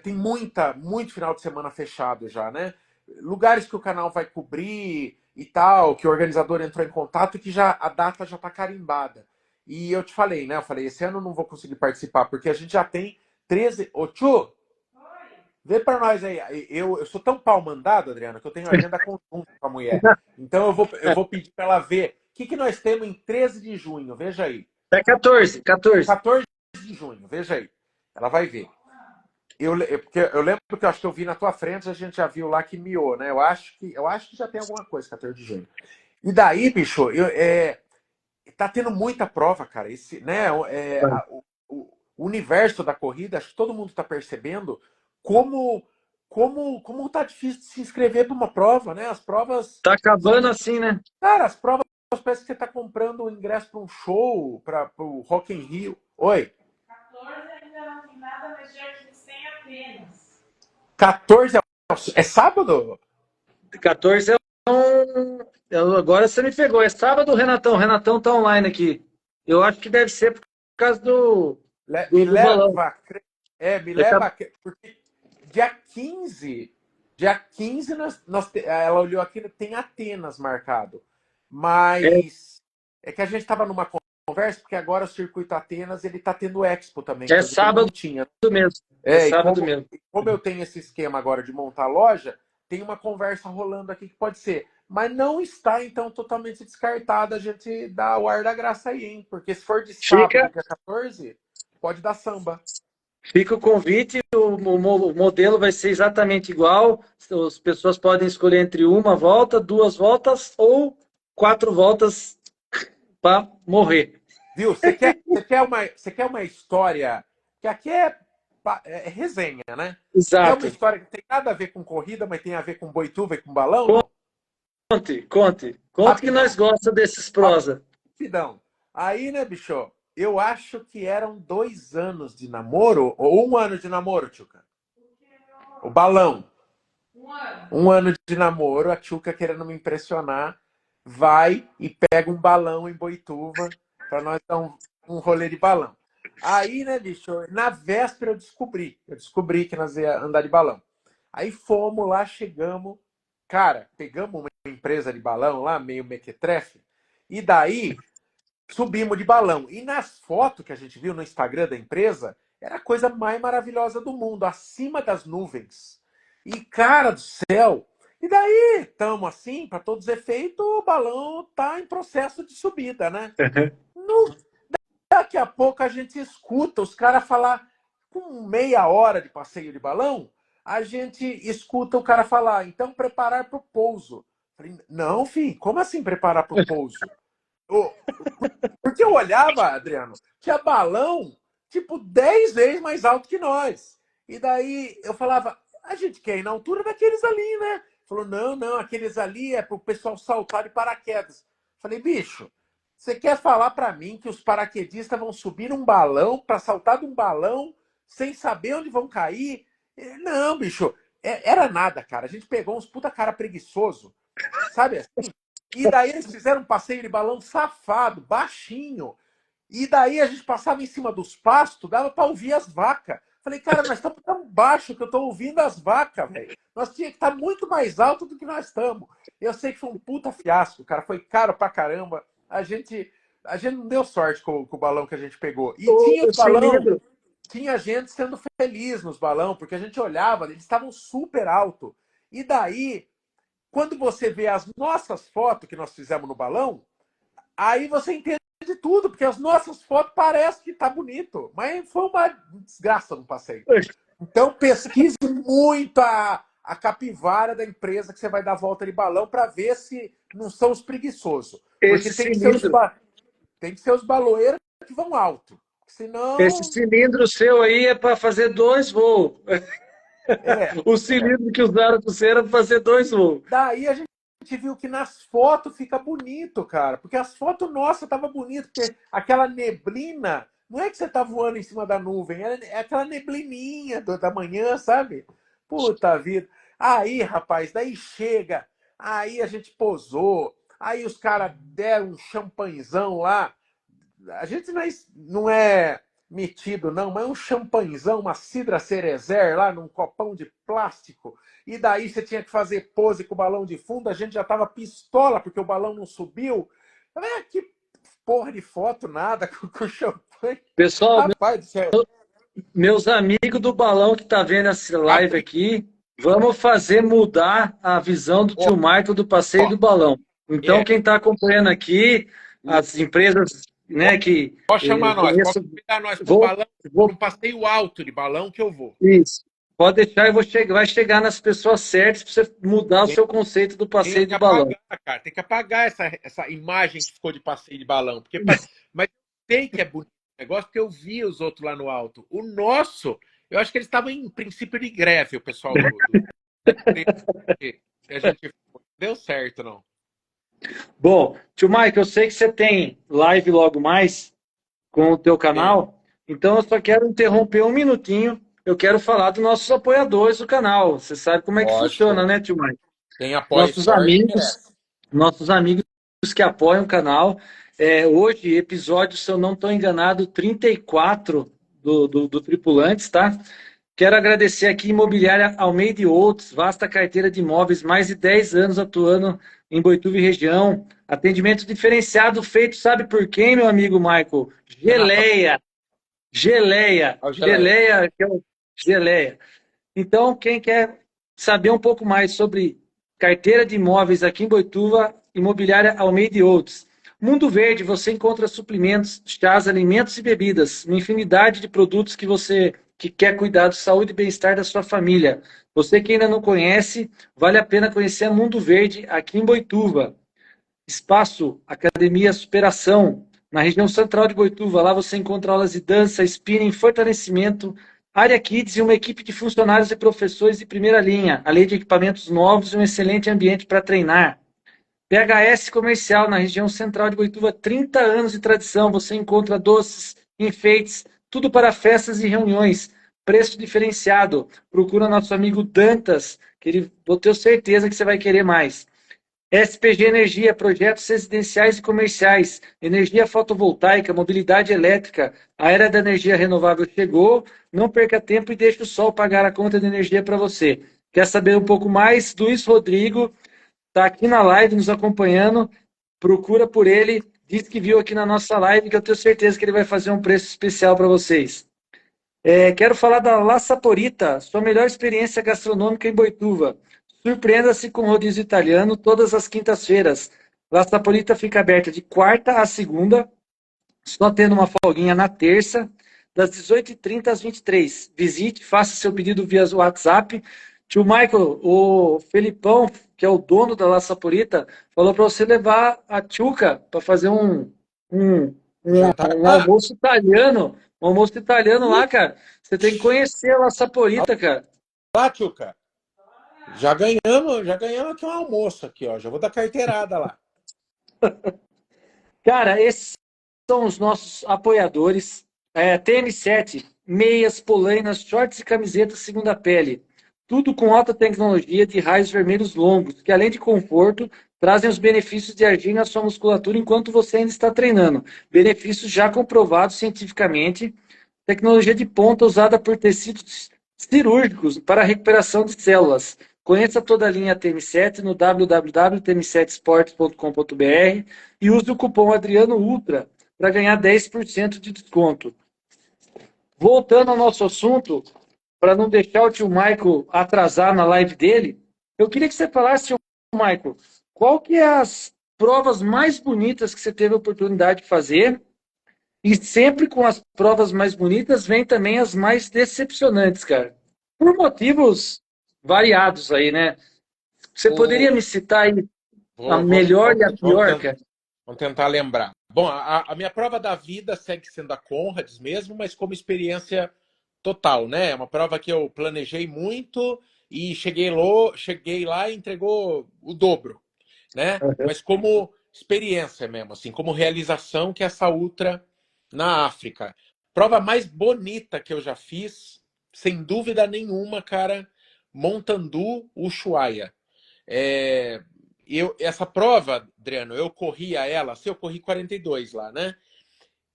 tem muito final de semana fechado já, né? Lugares que o canal vai cobrir e tal, que o organizador entrou em contato, que já a data já tá carimbada. E eu te falei, né? Eu falei, esse ano eu não vou conseguir participar, porque a gente já tem 13. Ô, Tchu, vê pra nós aí. Eu sou tão pau mandado, Adriana, que eu tenho agenda conjunta com a mulher. Então eu vou pedir pra ela ver o que nós temos em 13 de junho. Veja aí. É 14, 14. 14 de junho, veja aí. Ela vai ver. Porque eu lembro que eu acho que eu vi na tua frente, a gente já viu lá que miou, né? Eu acho que já tem alguma coisa, 14 de junho. E daí, bicho, tá tendo muita prova, cara. Esse, né, o universo da corrida, acho que todo mundo está percebendo como, como tá difícil de se inscrever para uma prova, né? As provas Tá acabando são, assim, né? cara, as provas parece que você está comprando um ingresso para um show, para o Rock in Rio. Oi. 14 ainda não tem nada, mas dia 15 tem apenas. 14 é sábado? 14 agora você me pegou. É sábado, Renatão. Renatão tá online aqui. Eu acho que deve ser por causa Me do balão. leva, me Daqui a- leva, porque dia 15 ela olhou aqui, tem Atenas marcado. É, Mas é que a gente estava numa conversa, porque agora o Circuito Atenas ele está tendo Expo também, é coisa que ele não sábado tinha. mesmo. É É, e sábado como, mesmo. como eu tenho esse esquema agora de montar loja, tem uma conversa rolando aqui que pode ser. Mas não está, então, totalmente descartada a gente dar o ar da graça aí, hein? Porque se for de Fica, sábado, dia 14, pode dar samba. fica o convite. O modelo vai ser exatamente igual. As pessoas podem escolher entre uma volta, duas voltas ou quatro voltas para morrer. Viu? Você quer uma história que aqui é resenha, né? Quer uma Exato. história que tem nada a ver com corrida, mas tem a ver com Boituva e com balão, não? Conte, conte. Conte que nós Rapidão, gosta desses prosa. rapidão. Aí, né, bicho? Eu acho que eram 2 anos de namoro, ou um ano de namoro, Tchuca. O balão. 1 ano. 1 ano de namoro, a Tchuca querendo me impressionar, vai e pega um balão em Boituva para nós dar um rolê de balão. Aí, né, bicho, na véspera eu descobri que nós ia andar de balão. Aí fomos lá, chegamos, cara, pegamos uma empresa de balão lá, meio mequetrefe, e daí subimos de balão. E nas fotos que a gente viu no Instagram da empresa, era a coisa mais maravilhosa do mundo, acima das nuvens. E, cara do céu, e daí, estamos assim, para todos os efeitos, o balão tá em processo de subida, né? No, Daqui a pouco a gente escuta os caras falar, com meia hora de passeio de balão, a gente escuta o cara falar, então preparar para o pouso. Falei, não, filho, como assim preparar para o pouso? Ô, porque eu olhava, Adriano, tinha balão tipo 10 vezes mais alto que nós. E daí eu falava, a gente quer ir na altura daqueles ali, né? Falou, não, não, aqueles ali é para o pessoal saltar de paraquedas. Falei, bicho, você quer falar para mim que os paraquedistas vão subir num balão para saltar de um balão sem saber onde vão cair? Não, bicho, era nada, cara. A gente pegou uns puta cara preguiçoso, sabe? E daí eles fizeram um passeio de balão safado, baixinho. E daí a gente passava em cima dos pastos, dava para ouvir as vacas. Falei, cara, nós estamos tão baixo que eu estou ouvindo as vacas, velho. Nós tinha que estar muito mais alto do que nós estamos. Eu sei que foi um puta fiasco, cara. Foi caro pra caramba. A gente não deu sorte com o balão que a gente pegou. E tinha O os balão, cilindro. tinha gente sendo feliz nos balão, porque a gente olhava, eles estavam super alto. E daí, quando você vê as nossas fotos que nós fizemos no balão, aí você entende tudo, porque as nossas fotos parecem que tá bonito, mas foi uma desgraça no passeio. Então pesquise muito a capivara da empresa que você vai dar volta de balão para ver se não são os preguiçosos. Porque Esse tem que ser os, cilindro. tem que ser os baloeiros que vão alto. Esse Senão, cilindro seu aí é para fazer 2 voos. é, O é. cilindro que usaram para você era para fazer 2 voos. Daí a gente viu que nas fotos fica bonito, cara. Porque as fotos nossas estavam bonitas, porque aquela neblina, não é que você tá voando em cima da nuvem, é aquela neblininha da manhã, sabe? Puta vida. Aí, rapaz, daí chega, aí a gente posou, aí os caras deram um champanhezão lá. A gente não é metido, não, mas é um champanhezão, uma cidra cerezer lá num copão de plástico. E daí você tinha que fazer pose com o balão de fundo, a gente já tava pistola porque o balão não subiu. Que porra de foto, nada com champanhe. Pessoal, Rapaz do céu. meus amigos do balão que tá vendo essa live Abri, aqui, vamos fazer mudar a visão do ó, tio Michael do passeio ó, do balão. Então, é, quem está acompanhando aqui, o, as empresas, né, que pode chamar nós, pode conheço, convidar nós pro vou, balão, vou num passeio alto de balão que eu vou. isso. Pode deixar, eu vou chegar, vai chegar nas pessoas certas para você mudar o Tem, seu conceito do tem passeio que do balão. apagar, cara, tem que apagar essa imagem que ficou de passeio de balão, porque mas eu sei que é bonito o negócio, porque eu vi os outros lá no alto. O nosso, eu acho que eles estavam em princípio de greve, o pessoal que a gente foi. Deu certo, não. Bom, tio Mike, eu sei que você tem live logo mais com o teu Tem, canal, então eu só quero interromper um minutinho. Eu quero falar dos nossos apoiadores do canal. Você sabe como é que funciona, lógico. né, tio Mike? Quem apoia Nossos esporte amigos, merece. nossos amigos que apoiam o canal. Hoje, episódio, se eu não estou enganado, 34 do Tripulantes, tá? Quero agradecer aqui Imobiliária Almeida e Outros, vasta carteira de imóveis, mais de 10 anos atuando em Boituva e região. Atendimento diferenciado feito, sabe por quem, meu amigo Michael? Renato, Geleia, geleia, ó, geleia. geleia, que é o geleia. Então, quem quer saber um pouco mais sobre carteira de imóveis aqui em Boituva, Imobiliária Almeida e Outros. Mundo Verde, você encontra suplementos, chás, alimentos e bebidas, uma infinidade de produtos que você que quer cuidar da saúde e bem-estar da sua família. Você que ainda não conhece, vale a pena conhecer a Mundo Verde aqui em Boituva. Espaço Academia Superação, na região central de Boituva. Lá você encontra aulas de dança, spinning, fortalecimento, área kids e uma equipe de funcionários e professores de primeira linha, além de equipamentos novos e um excelente ambiente para treinar. PHS Comercial, na região central de Boituva, 30 anos de tradição. Você encontra doces, enfeites, tudo para festas e reuniões. Preço diferenciado. Procura nosso amigo Dantas, que ele, eu tenho certeza que você vai querer mais. SPG Energia, projetos residenciais e comerciais, energia fotovoltaica, mobilidade elétrica, a era da energia renovável chegou, não perca tempo e deixe o sol pagar a conta de energia para você. Quer saber um pouco mais? Luiz Rodrigo está aqui na live nos acompanhando, procura por ele, diz que viu aqui na nossa live, que eu tenho certeza que ele vai fazer um preço especial para vocês. Quero falar da La Saporita, sua melhor experiência gastronômica em Boituva. Surpreenda-se com rodízio italiano todas as quintas-feiras. La Saporita fica aberta de quarta a segunda, só tendo uma folguinha na terça, das 18h30 às 23h. Visite, faça seu pedido via WhatsApp. Tio Michael, o Felipão, que é o dono da La Saporita, falou para você levar a Tchuca para fazer um, Jantar. um almoço italiano. Um almoço italiano lá, Ih, cara. Você tem que conhecer a La Saporita, cara. lá, Tchuca. Já ganhamos aqui um almoço aqui, ó. Já vou dar carteirada lá. Cara, esses são os nossos apoiadores. TM7, meias, polainas, shorts e camisetas segunda pele. Tudo com alta tecnologia de raios vermelhos longos, que além de conforto, trazem os benefícios de agir na sua musculatura enquanto você ainda está treinando. Benefícios já comprovados cientificamente. Tecnologia de ponta usada por tecidos cirúrgicos para a recuperação de células. Conheça toda a linha TM7 no www.tm7sports.com.br e use o cupom Adriano Ultra para ganhar 10% de desconto. Voltando ao nosso assunto, para não deixar o tio Michael atrasar na live dele, eu queria que você falasse, tio Michael, qual que é as provas mais bonitas que você teve a oportunidade de fazer? E sempre com as provas mais bonitas vem também as mais decepcionantes, cara. Por motivos variados aí, né? Você poderia O, me citar aí a vou, vou, melhor vamos, e a vamos pior, cara? vamos tentar lembrar. Bom, a minha prova da vida segue sendo a Conrads mesmo, mas como experiência total, né? É uma prova que eu planejei muito e cheguei lá e entregou o dobro, né? Uhum. Mas como experiência mesmo, assim, como realização que é essa ultra na África. Prova mais bonita que eu já fiz, sem dúvida nenhuma, cara, Montandu Ushuaia. É, essa prova, Adriano, eu corria ela, assim, eu corri 42 lá, né?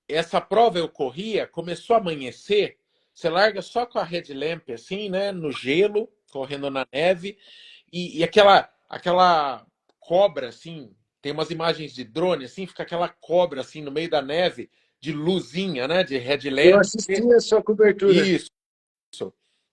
Essa prova eu corria, começou a amanhecer, você larga só com a headlamp, assim, né? No gelo, correndo na neve, e aquela cobra, assim, tem umas imagens de drone, assim, fica aquela cobra, assim, no meio da neve, de luzinha, né? De Eu headlamp. assisti a sua cobertura. Isso.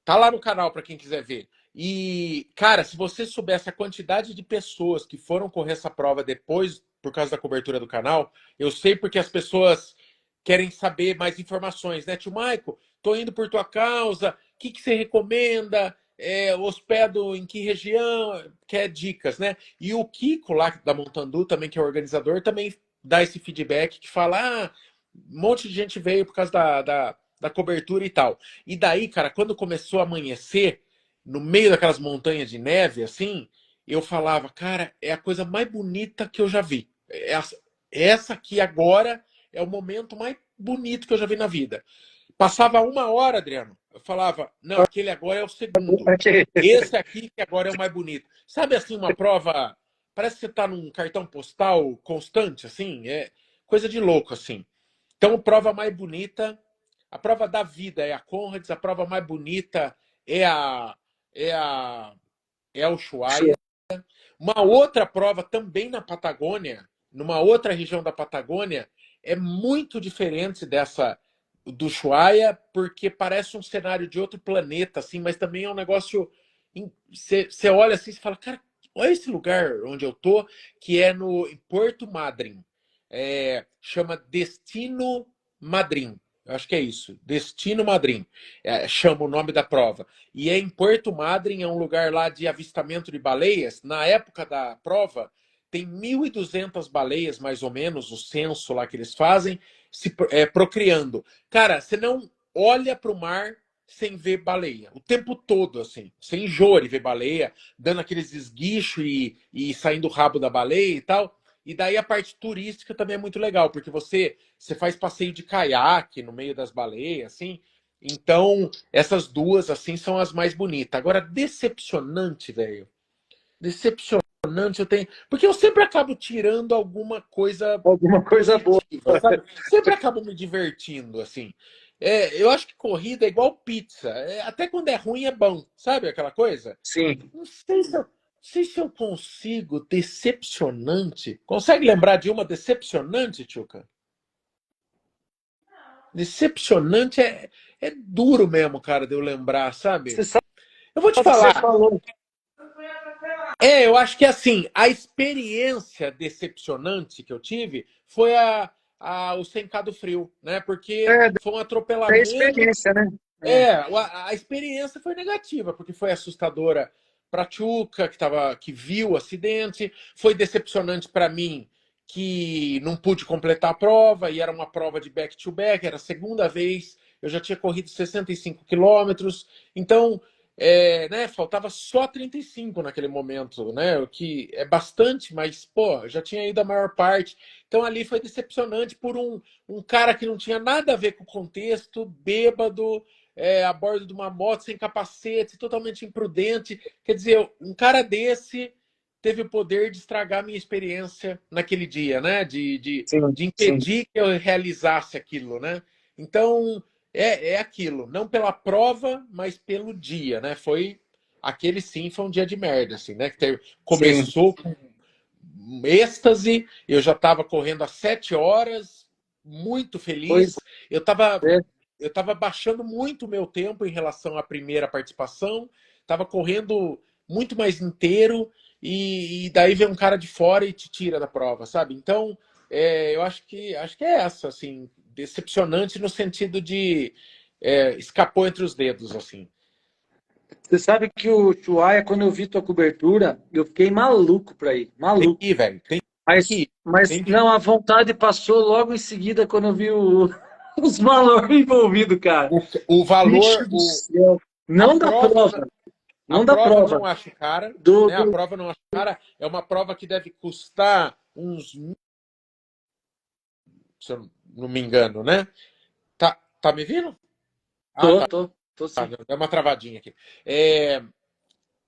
Tá lá no canal para quem quiser ver. E, cara, se você soubesse a quantidade de pessoas que foram correr essa prova depois, por causa da cobertura do canal, eu sei porque as pessoas querem saber mais informações, né? Tio Maico, tô indo por tua causa, o que que você recomenda? Hospedo em que região? Quer dicas, né? E o Kiko lá da Montandu, também, que é organizador, também dá esse feedback que fala: um monte de gente veio por causa da cobertura e tal. E daí, cara, quando começou a amanhecer, no meio daquelas montanhas de neve, assim, eu falava, cara, é a coisa mais bonita que eu já vi. Essa aqui agora é o momento mais bonito que eu já vi na vida. Passava uma hora, Adriano, eu falava, não, aquele agora é o segundo. Esse aqui que agora é o mais bonito. Sabe assim, uma prova, parece que você tá num cartão postal constante, assim, é coisa de louco, assim. Então, prova mais bonita, a prova da vida é a Conrads, a prova mais bonita é é a é a Ushuaia. Uma outra prova também na Patagônia, numa outra região da Patagônia, é muito diferente dessa do Ushuaia, porque parece um cenário de outro planeta, assim, mas também é um negócio. Você olha assim e fala, cara, olha esse lugar onde eu tô, que é no em Porto Madryn. Chama Destino Madryn. Eu acho que é isso. Destino Madryn. Chama o nome da prova. E é em Porto Madryn, é um lugar lá de avistamento de baleias. Na época da prova, tem 1.200 baleias, mais ou menos, o censo lá que eles fazem, procriando. Cara, você não olha para o mar sem ver baleia. O tempo todo, assim. Você enjoa de ver baleia, dando aqueles esguichos e saindo o rabo da baleia e tal. E daí a parte turística também é muito legal, porque você faz passeio de caiaque no meio das baleias, assim. Então, essas duas, assim, são as mais bonitas. Agora, decepcionante, velho. Decepcionante eu tenho. Porque eu sempre acabo tirando alguma coisa Alguma coisa boa. positiva, sabe? Sempre acabo me divertindo, assim. Eu acho que corrida é igual pizza. Até quando é ruim é bom, sabe aquela coisa? Sim. Não sei se eu consigo. Decepcionante. Consegue lembrar de uma decepcionante, Tchuca? Decepcionante é duro mesmo, cara, de eu lembrar, sabe? Você sabe Eu vou te que você falar. falou. Eu acho que assim, a experiência decepcionante que eu tive foi o Sem do Frio, né? Porque É, foi um da atropelamento. experiência, né? É, A experiência foi negativa, porque foi assustadora para Tchuca, que viu o acidente, foi decepcionante para mim, que não pude completar a prova, e era uma prova de back-to-back, era a segunda vez, eu já tinha corrido 65 quilômetros, então, né, faltava só 35 naquele momento, né, o que é bastante, mas, pô, já tinha ido a maior parte, então ali foi decepcionante por um cara que não tinha nada a ver com o contexto, bêbado, a bordo de uma moto sem capacete, totalmente imprudente. Quer dizer, um cara desse teve o poder de estragar a minha experiência naquele dia, né? sim, De sim, impedir que eu realizasse aquilo, né? Então, é aquilo. Não pela prova, mas pelo dia, né? Aquele sim foi um dia de merda, assim, né? sim. Começou com êxtase, eu já estava correndo às 7 horas, muito Pois feliz. Eu estava é. eu estava baixando muito o meu tempo em relação à primeira participação, estava correndo muito mais inteiro, e daí vem um cara de fora e te tira da prova, sabe? Então, eu acho que é essa, assim, decepcionante no sentido de escapou entre os dedos, assim. Você sabe que o Ushuaia, quando eu vi tua cobertura, eu fiquei maluco para ir. Tem Maluco. que ir, velho. Mas, Aqui, mas tem não, a vontade passou logo em seguida quando eu vi os valores envolvidos, cara. o Bicho valor, do céu. a Não dá prova, prova. a Não dá prova prova. não acho cara, Do, né? A do... prova não acho cara. É uma prova que deve custar uns, se eu não me engano, né? Tá me vendo? Ah, tá. Tô sim. Deu uma travadinha aqui. É,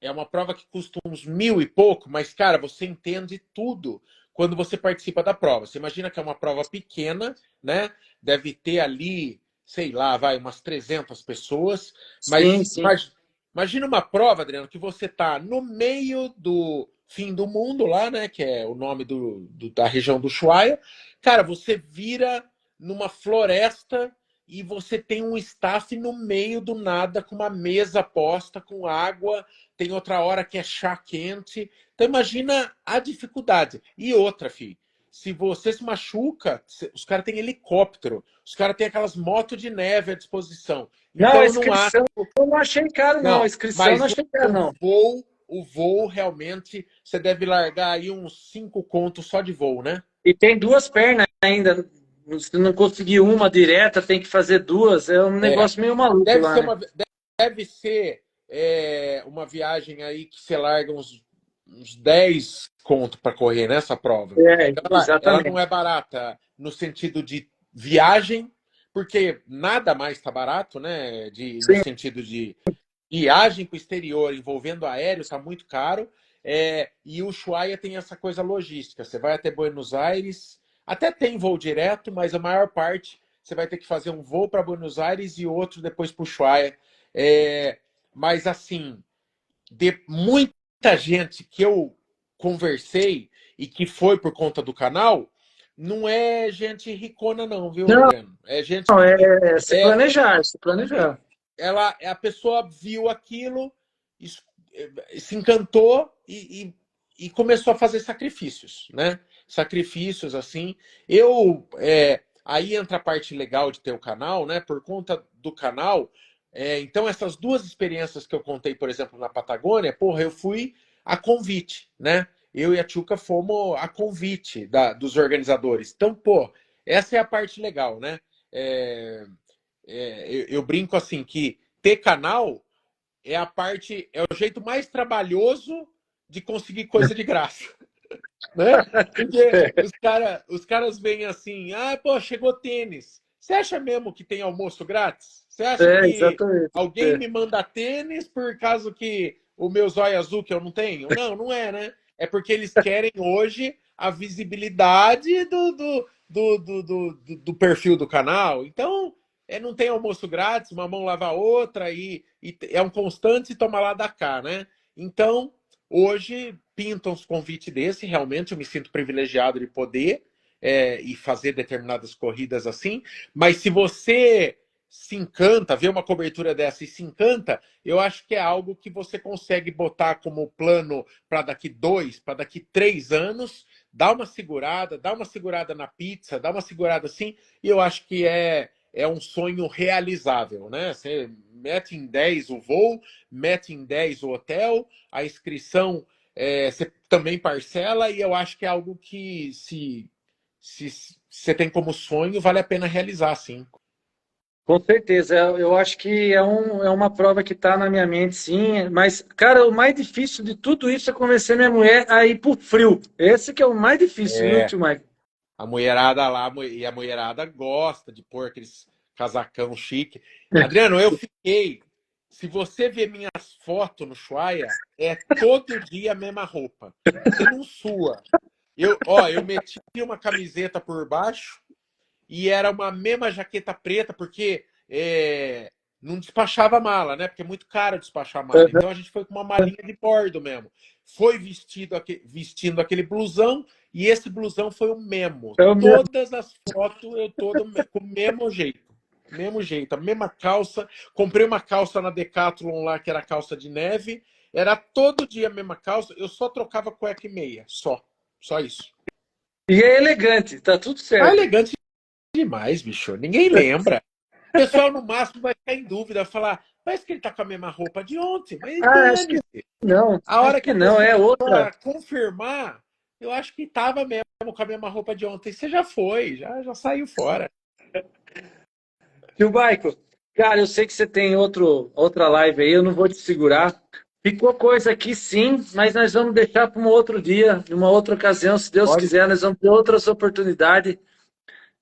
é uma prova que custa uns 1.000 e pouco, mas, cara, você entende tudo quando você participa da prova. Você imagina que é uma prova pequena, né? Deve ter ali, sei lá, vai, umas 300 pessoas. Sim, Mas sim. imagina uma prova, Adriano, que você tá no meio do fim do mundo lá, né? Que é o nome da região do Ushuaia. Cara, você vira numa floresta e você tem um staff no meio do nada com uma mesa posta com água, tem outra hora que é chá quente. Então imagina a dificuldade. E outra, filho, se você se machuca, os caras têm helicóptero, os caras têm aquelas motos de neve à disposição. Não, Então a eu não acho, inscrição eu não achei caro, não. A não, inscrição eu não mas achei caro, não. o voo realmente você deve largar aí uns 5 contos só de voo, né? E tem duas pernas ainda. Se não conseguir uma direta, tem que fazer duas. É um É. negócio meio maluco Deve lá, ser né? uma, deve ser uma viagem aí que você larga uns 10 conto para correr nessa prova. É, Então, ela não é exatamente. barata no sentido de viagem, porque nada mais está barato, né? No Sim. sentido de viagem para o exterior envolvendo aéreo está muito caro. E o Ushuaia tem essa coisa logística. Você vai até Buenos Aires, até tem voo direto, mas a maior parte você vai ter que fazer um voo para Buenos Aires e outro depois para o Ushuaia. Mas assim, de muita gente que eu conversei e que foi por conta do canal, não é gente ricona não, viu, Não, Adriano? É gente que é se é, planejar, se planejar. a pessoa viu aquilo, se encantou e começou a fazer sacrifícios, né? Sacrifícios assim. Aí entra a parte legal de ter o canal, né? Por conta do canal. Então essas duas experiências que eu contei, por exemplo, na Patagônia, porra, eu fui a convite, né? Eu e a Tchuca fomos a convite dos organizadores. Então, pô, essa é a parte legal, né? É, eu brinco assim que ter canal é o jeito mais trabalhoso de conseguir coisa de graça, né? Porque os caras veem assim, ah, pô, chegou tênis. Você acha mesmo que tem almoço grátis? Você acha que Exatamente. alguém me manda tênis por causa que o meu zóio azul que eu não tenho? Não, não é, né? É porque eles querem hoje a visibilidade do perfil do canal. Então, não tem almoço grátis, uma mão lava a outra e é um constante toma lá da cá, né? Então, hoje pintam os convites desse, realmente eu me sinto privilegiado de poder e fazer determinadas corridas assim, mas se você se encanta, vê uma cobertura dessa e se encanta, eu acho que é algo que você consegue botar como plano para daqui 2, para daqui 3 anos, dá uma segurada na pizza, dá uma segurada assim, e eu acho que é um sonho realizável, né? Você mete em 10 o voo, mete em 10 o hotel, a inscrição você também parcela, e eu acho que é algo que, se você tem como sonho, vale a pena realizar, sim. Com certeza, eu acho que é uma prova que está na minha mente, sim. Mas, cara, o mais difícil de tudo isso é convencer minha mulher a ir pro frio. Esse que é o mais difícil, viu, É, tio Mike? a mulherada lá, e a mulherada gosta de pôr aqueles casacão chique. Adriano, eu fiquei. Se você ver minhas fotos no Chuaia, é todo dia a mesma roupa. Você não sua. Eu meti uma camiseta por baixo e era uma mesma jaqueta preta, porque não despachava mala, né? Porque é muito caro despachar mala. Então a gente foi com uma malinha de bordo mesmo. Foi vestindo aquele blusão, e esse blusão foi o mesmo. É o mesmo. Todas as fotos eu todo com o mesmo jeito. Mesmo jeito, a mesma calça. Comprei uma calça na Decathlon lá, que era calça de neve. Era todo dia a mesma calça. Eu só trocava cueca e meia. Só. Só isso. E é elegante, tá tudo Tá certo. elegante demais, bicho. Ninguém lembra. O pessoal, no máximo, vai ficar em dúvida, falar, parece que ele tá com a mesma roupa de ontem, mas Ah, acho que dane-se. não, A acho hora que que a não, pessoa é outra. confirmar, Eu acho que tava mesmo com a mesma roupa de ontem. Você já foi, já saiu fora. Tio Baico, cara, eu sei que você tem outra live aí, eu não vou te segurar. Ficou coisa aqui sim, mas nós vamos deixar para um outro dia, numa outra ocasião, se Deus Pode, quiser, nós vamos ter outras oportunidades.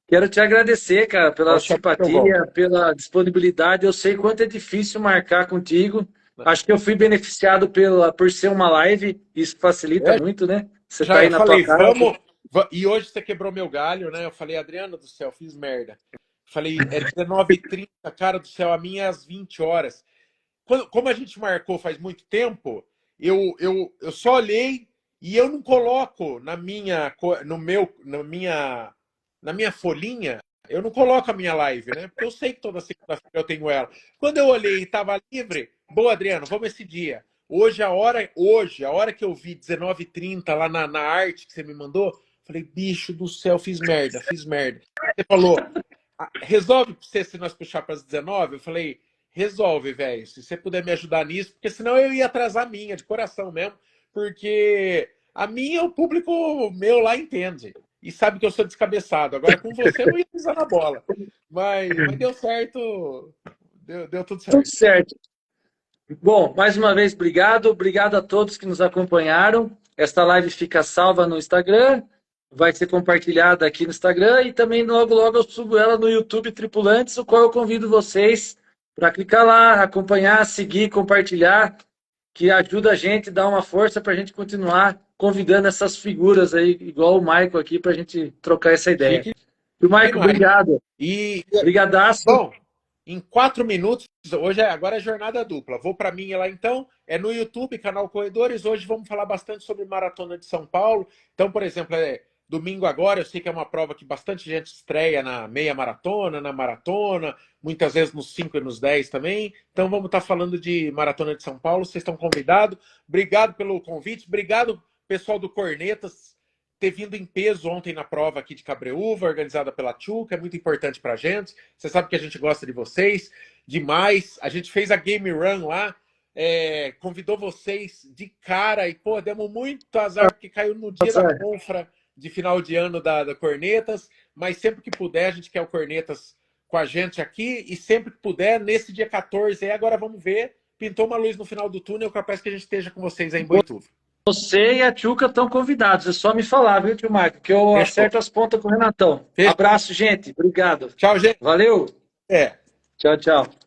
Quero te agradecer, cara, pela pode chamar que eu volto. simpatia, pela disponibilidade. Eu sei quanto é difícil marcar contigo. Acho que eu fui beneficiado por ser uma live, isso facilita É, muito, né? Você está já aí eu na tua falei, casa. vamos. E hoje você quebrou meu galho, né? Eu falei, Adriano do céu, fiz merda. Falei, é 19h30, cara do céu, a minha é às 20 horas. Como a gente marcou faz muito tempo, eu só olhei e eu não coloco na minha, no meu, na minha folhinha, eu não coloco a minha live, né? Porque eu sei que toda segunda-feira eu tenho ela. Quando eu olhei e estava livre, boa, Adriano, vamos esse dia. Hoje, a hora que eu vi 19h30 lá na arte que você me mandou, falei, bicho do céu, fiz merda, fiz merda. Você falou, resolve pra você se nós puxar para as 19? Eu falei, resolve, velho. Se você puder me ajudar nisso, porque senão eu ia atrasar a minha, de coração mesmo, porque a minha, o público meu lá entende. E sabe que eu sou descabeçado. Agora com você eu não ia pisar na bola. Mas deu certo. Deu tudo Tudo certo. certo. Bom, mais uma vez, obrigado. Obrigado a todos que nos acompanharam. Esta live fica salva no Instagram, vai ser compartilhada aqui no Instagram e também logo, logo eu subo ela no YouTube Tripulantes, o qual eu convido vocês para clicar lá, acompanhar, seguir, compartilhar, que ajuda a gente, dá uma força para a gente continuar convidando essas figuras aí, igual o Michael aqui, para a gente trocar essa ideia. Chique E o Michael, demais. obrigado. E, Brigadaço. bom, em 4 minutos, agora é jornada dupla. Vou para minha lá então, é no YouTube, canal Corredores. Hoje vamos falar bastante sobre Maratona de São Paulo. Então, por exemplo, domingo agora, eu sei que é uma prova que bastante gente estreia na meia maratona, na maratona, muitas vezes nos 5 e nos 10 também. Então vamos estar falando de Maratona de São Paulo. Vocês estão convidados. Obrigado pelo convite. Obrigado, pessoal do Cornetas, ter vindo em peso ontem na prova aqui de Cabreúva, organizada pela Tchuca, é muito importante pra gente. Você sabe que a gente gosta de vocês demais. A gente fez a Game Run lá, convidou vocês de cara e, pô, demos muito azar porque caiu no dia da confra de final de ano da Cornetas, mas sempre que puder, a gente quer o Cornetas com a gente aqui e sempre que puder, nesse dia 14, agora vamos ver, pintou uma luz no final do túnel, capaz que a gente esteja com vocês aí em Boituva. Você e a Tchuca estão convidados. É só me falar, viu, tio Marco? Que eu Fechou. acerto as pontas com o Renatão. Fechou. Abraço, gente. Obrigado. Tchau, gente. Valeu. É. Tchau, tchau.